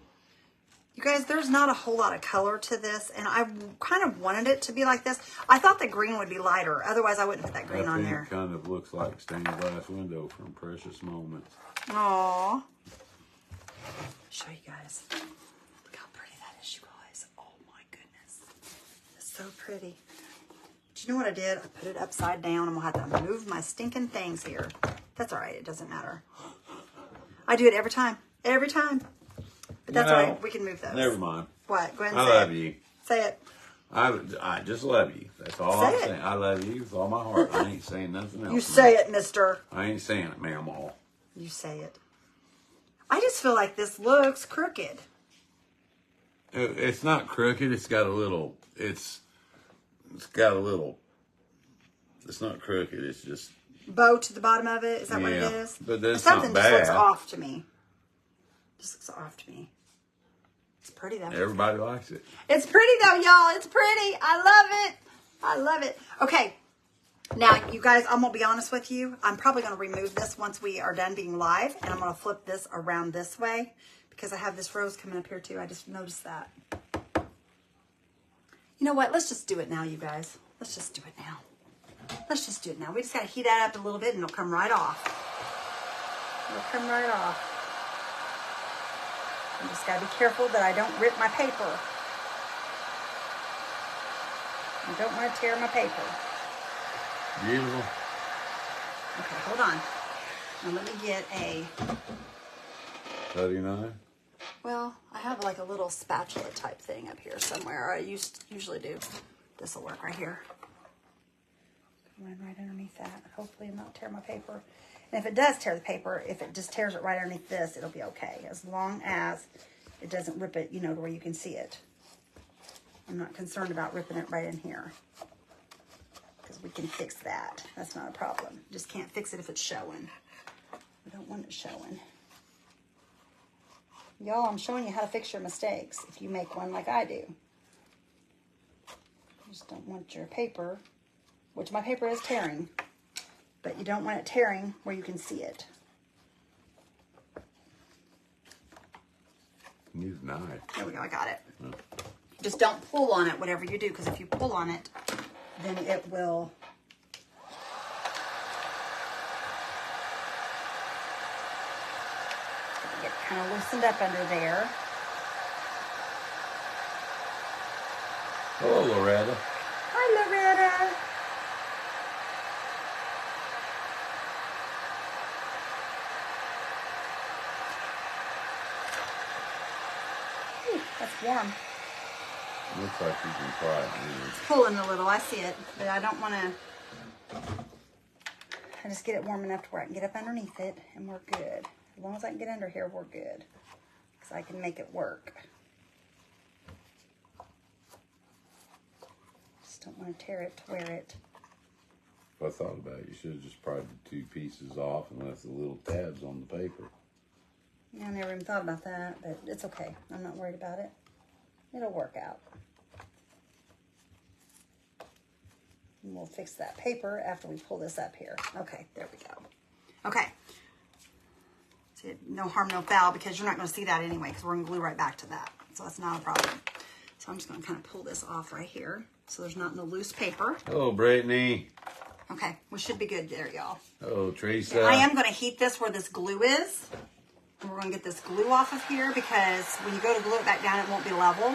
A: You guys, there's not a whole lot of color to this, and I kind of wanted it to be like this. I thought the green would be lighter. Otherwise, I wouldn't put that green on there.
B: It kind of looks like stained glass window from Precious Moments.
A: Aww. Show you guys. Look how pretty that is, you guys. Oh, my goodness. It's so pretty. Do you know what I did? I put it upside down. I'm going to have to move my stinking things here. That's all right. It doesn't matter. I do it every time. Every time. But that's all right. We can move those.
B: Never mind.
A: What? Go ahead and
B: I
A: say
B: love
A: it.
B: you.
A: Say it.
B: I just love you. That's all
A: Say
B: I'm
A: it.
B: saying. I love you with all my heart. I ain't saying nothing else.
A: You say it, mister.
B: I ain't saying it, ma'am. All.
A: You say it. I just feel like this looks crooked.
B: It's not crooked. It's got a little. It's got a little. It's not crooked. It's just
A: Bow to the bottom of it. Is that what it
B: Yeah,
A: is?
B: but that's
A: Something
B: not
A: just looks
B: bad.
A: off to me. Just looks off to me. It's pretty though.
B: everybody likes it.
A: It's pretty though, y'all. It's pretty. I love it. I love it. Okay. Now, you guys, I'm going to be honest with you. I'm probably going to remove this once we are done being live. And I'm going to flip this around this way. Because I have this rose coming up here too. I just noticed that. You know what? Let's just do it now, you guys. Let's just do it now. Let's just do it now. We just got to heat that up a little bit and it'll come right off. It'll come right off. I just got to be careful that I don't rip my paper. I don't want to tear my paper.
B: Beautiful.
A: Okay, hold on. Now let me get a,
B: Cutting knife.
A: well, I have like a little spatula type thing up here somewhere. I usually do. This will work right here. Come right underneath that. Hopefully it'll not tear my paper. And if it does tear the paper, if it just tears it right underneath this, it'll be okay. As long as it doesn't rip it, you know, to where you can see it. I'm not concerned about ripping it right in here. Because we can fix that. That's not a problem. Just can't fix it if it's showing. I don't want it showing. Y'all, I'm showing you how to fix your mistakes if you make one like I do. You just don't want your paper, which my paper is tearing, but you don't want it tearing where you can see it.
B: Use a knife.
A: There we go, I got it. Just don't pull on it, whatever you do, because if you pull on it, then it will get kind of loosened up under there.
B: Hello, Loretta.
A: Hi, Loretta. Ooh, that's warm.
B: Looks like you can try it.
A: It's pulling a little. I see it, but I don't want to. I just get it warm enough to where I can get up underneath it, and we're good. As long as I can get under here, we're good. Because I can make it work. Just don't want to tear it to wear it.
B: If I thought about it, you should have just pried the 2 pieces off and left the little tabs on the paper.
A: Yeah, I never even thought about that, but it's okay. I'm not worried about it. It'll work out. And we'll fix that paper after we pull this up here. Okay, there we go. Okay. See, no harm, no foul, because you're not going to see that anyway, because we're going to glue right back to that. So that's not a problem. So I'm just going to kind of pull this off right here, so there's not no loose paper.
B: Hello, Brittany.
A: Okay, we should be good there, y'all.
B: Hello, Teresa.
A: I am going to heat this where this glue is. And we're going to get this glue off of here, because when you go to glue it back down, it won't be level.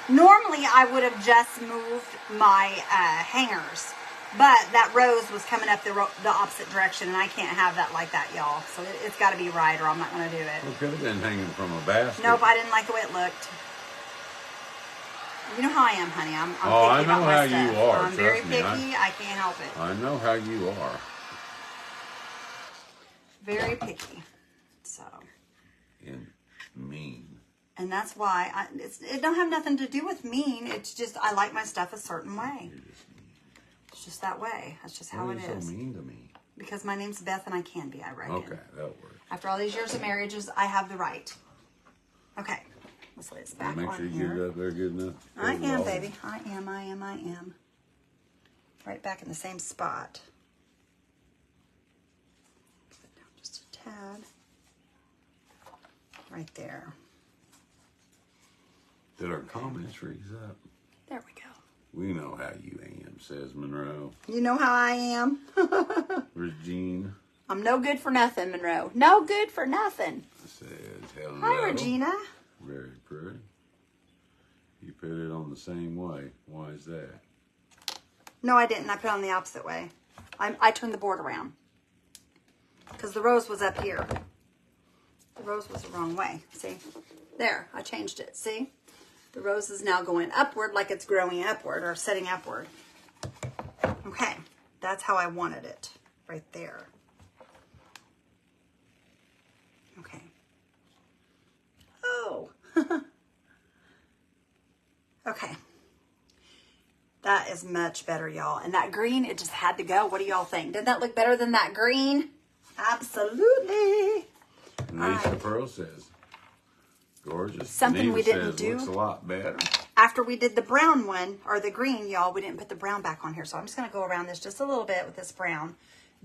A: Normally, I would have just moved my hangers, but that rose was coming up the opposite direction, and I can't have that like that, y'all. So it's got to be right, or I'm not going to do it.
B: It could have been hanging from a basket.
A: Nope, I didn't like the way it looked. You know how I am, honey. I'm picky
B: I know
A: about my
B: how
A: stuff.
B: you are.
A: I'm very
B: Trust me,
A: picky. I can't help it.
B: I know how you are.
A: Very picky. So.
B: And mean.
A: And that's why it don't have nothing to do with mean. It's just I like my stuff a certain way.
B: You're just mean.
A: It's just that way. That's just how
B: Why
A: it
B: are you
A: is.
B: so mean to me?
A: Because my name's Beth and I can be, I reckon.
B: Okay, that'll work.
A: After all these years of marriages, I have the right. Okay. Let's lay this back
B: Make
A: on
B: sure you
A: here.
B: get it up there good enough.
A: I am, baby. I am. Right back in the same spot. Put it down just a tad. Right there.
B: Did our comments freeze up?
A: There we go.
B: We know how you am, says Monroe.
A: You know how I am.
B: Regine
A: I'm no good for nothing, Monroe. No good for nothing.
B: says hello.
A: Hi, Regina.
B: Very pretty. You put it on the same way. Why is that?
A: No, I didn't. I put it on the opposite way. I turned the board around. Because the rose was up here. The rose was the wrong way. See? There. I changed it. See? The rose is now going upward like it's growing upward or setting upward. Okay. That's how I wanted it. Right there. Okay. Oh. Okay. That is much better, y'all. And that green, it just had to go. What do y'all think? Didn't that look better than that green? Absolutely.
B: Lisa Pearl says, gorgeous.
A: Something we
B: Geneva
A: didn't
B: says,
A: do.
B: Looks a lot better.
A: After we did the brown one, or the green, y'all, we didn't put the brown back on here. So I'm just going to go around this just a little bit with this brown.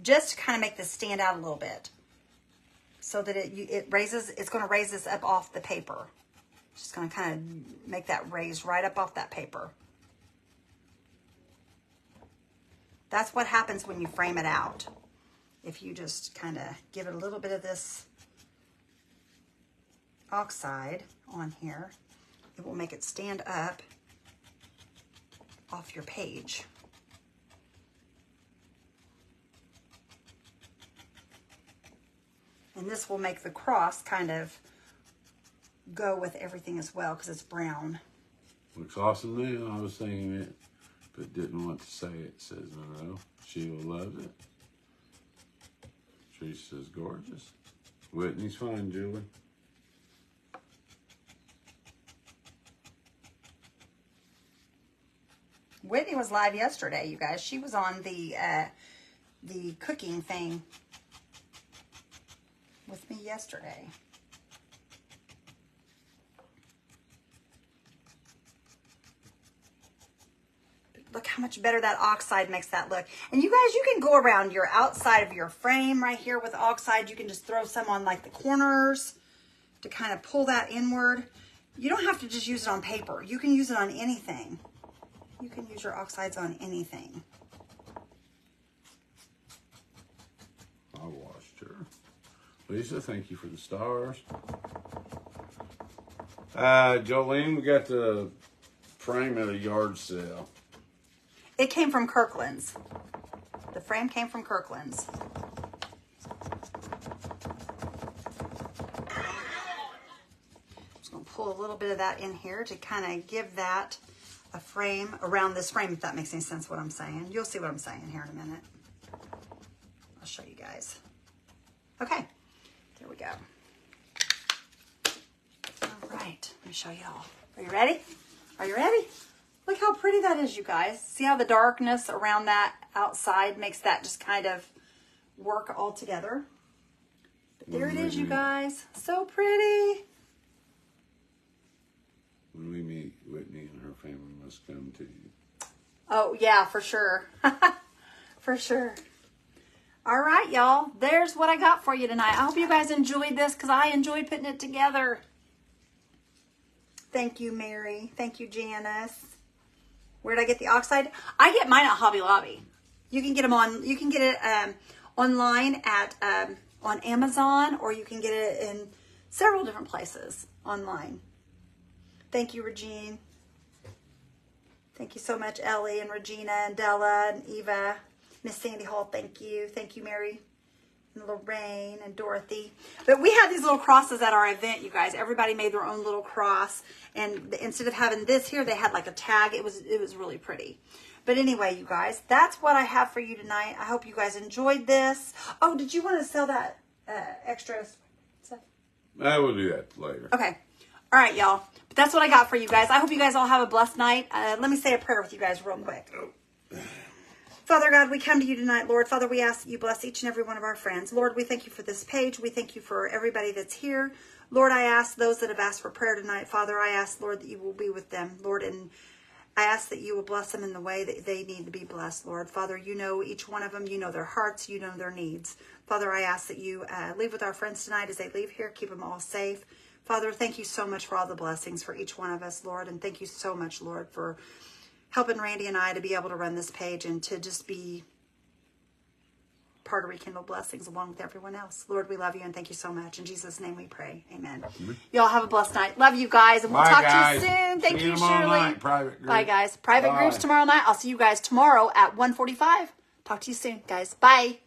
A: Just to kind of make this stand out a little bit. So that it's going to raise this up off the paper. Just going to kind of make that raise right up off that paper. That's what happens when you frame it out. If you just kind of give it a little bit of this oxide on here, it will make it stand up off your page. And this will make the cross kind of go with everything as well because it's brown.
B: Looks awesome now. I was thinking it, but didn't want to say it, says Monroe. Sheila loves it. Teresa says gorgeous. Whitney's fine, Julie.
A: Whitney was live yesterday, you guys. She was on the cooking thing with me yesterday. Look how much better that oxide makes that look. And you guys, you can go around your outside of your frame right here with oxide. You can just throw some on like the corners. to kind of pull that inward. You don't have to just use it on paper. You can use it on anything. You can use your oxides on anything.
B: I watched her. Lisa, thank you for the stars. Jolene, we got the frame at a yard sale.
A: It came from Kirkland's. The frame came from Kirkland's. Just going to pull a little bit of that in here to kind of give that a frame around this frame, if that makes any sense what I'm saying. You'll see what I'm saying here in a minute. I'll show you guys. Okay, there we go. All right, let me show y'all. Are you ready? Are you ready? Look how pretty that is, you guys. See how the darkness around that outside makes that just kind of work all together? But there it is, you guys. So pretty.
B: When we meet, Whitney and her family must come to you.
A: Oh, yeah, for sure. For sure. All right, y'all. There's what I got for you tonight. I hope you guys enjoyed this because I enjoyed putting it together. Thank you, Mary. Thank you, Janice. Where did I get the oxide? I get mine at Hobby Lobby. You can get them on. You can get it online at on Amazon, or you can get it in several different places online. Thank you, Regine. Thank you so much, Ellie and Regina and Della and Eva. Miss Sandy Hall, thank you. Thank you, Mary and Lorraine and Dorothy. But we had these little crosses at our event, you guys. Everybody made their own little cross. And instead of having this here, they had like a tag. It was really pretty. But anyway, you guys, that's what I have for you tonight. I hope you guys enjoyed this. Oh, did you want to sell that extra stuff?
B: I will do that later.
A: Okay. All right, y'all. But that's what I got for you guys. I hope you guys all have a blessed night. Let me say a prayer with you guys real quick. Father God, we come to you tonight, Lord. Father, we ask that you bless each and every one of our friends. Lord, we thank you for this page. We thank you for everybody that's here. Lord, I ask those that have asked for prayer tonight, Father, I ask, Lord, that you will be with them, Lord, and I ask that you will bless them in the way that they need to be blessed, Lord. Father, you know each one of them. You know their hearts. You know their needs. Father, I ask that you leave with our friends tonight as they leave here. Keep them all safe. Father, thank you so much for all the blessings for each one of us, Lord, and thank you so much, Lord, for helping Randy and I to be able to run this page and to just be part of Rekindle Blessings along with everyone else. Lord, we love you and thank you so much. In Jesus' name we pray. Amen. Y'all have a blessed night. Love you guys, and we'll talk to you soon. Thank you, Shirley. Bye, guys. Private groups tomorrow night. I'll see you guys tomorrow at 1:45. Talk to you soon, guys. Bye.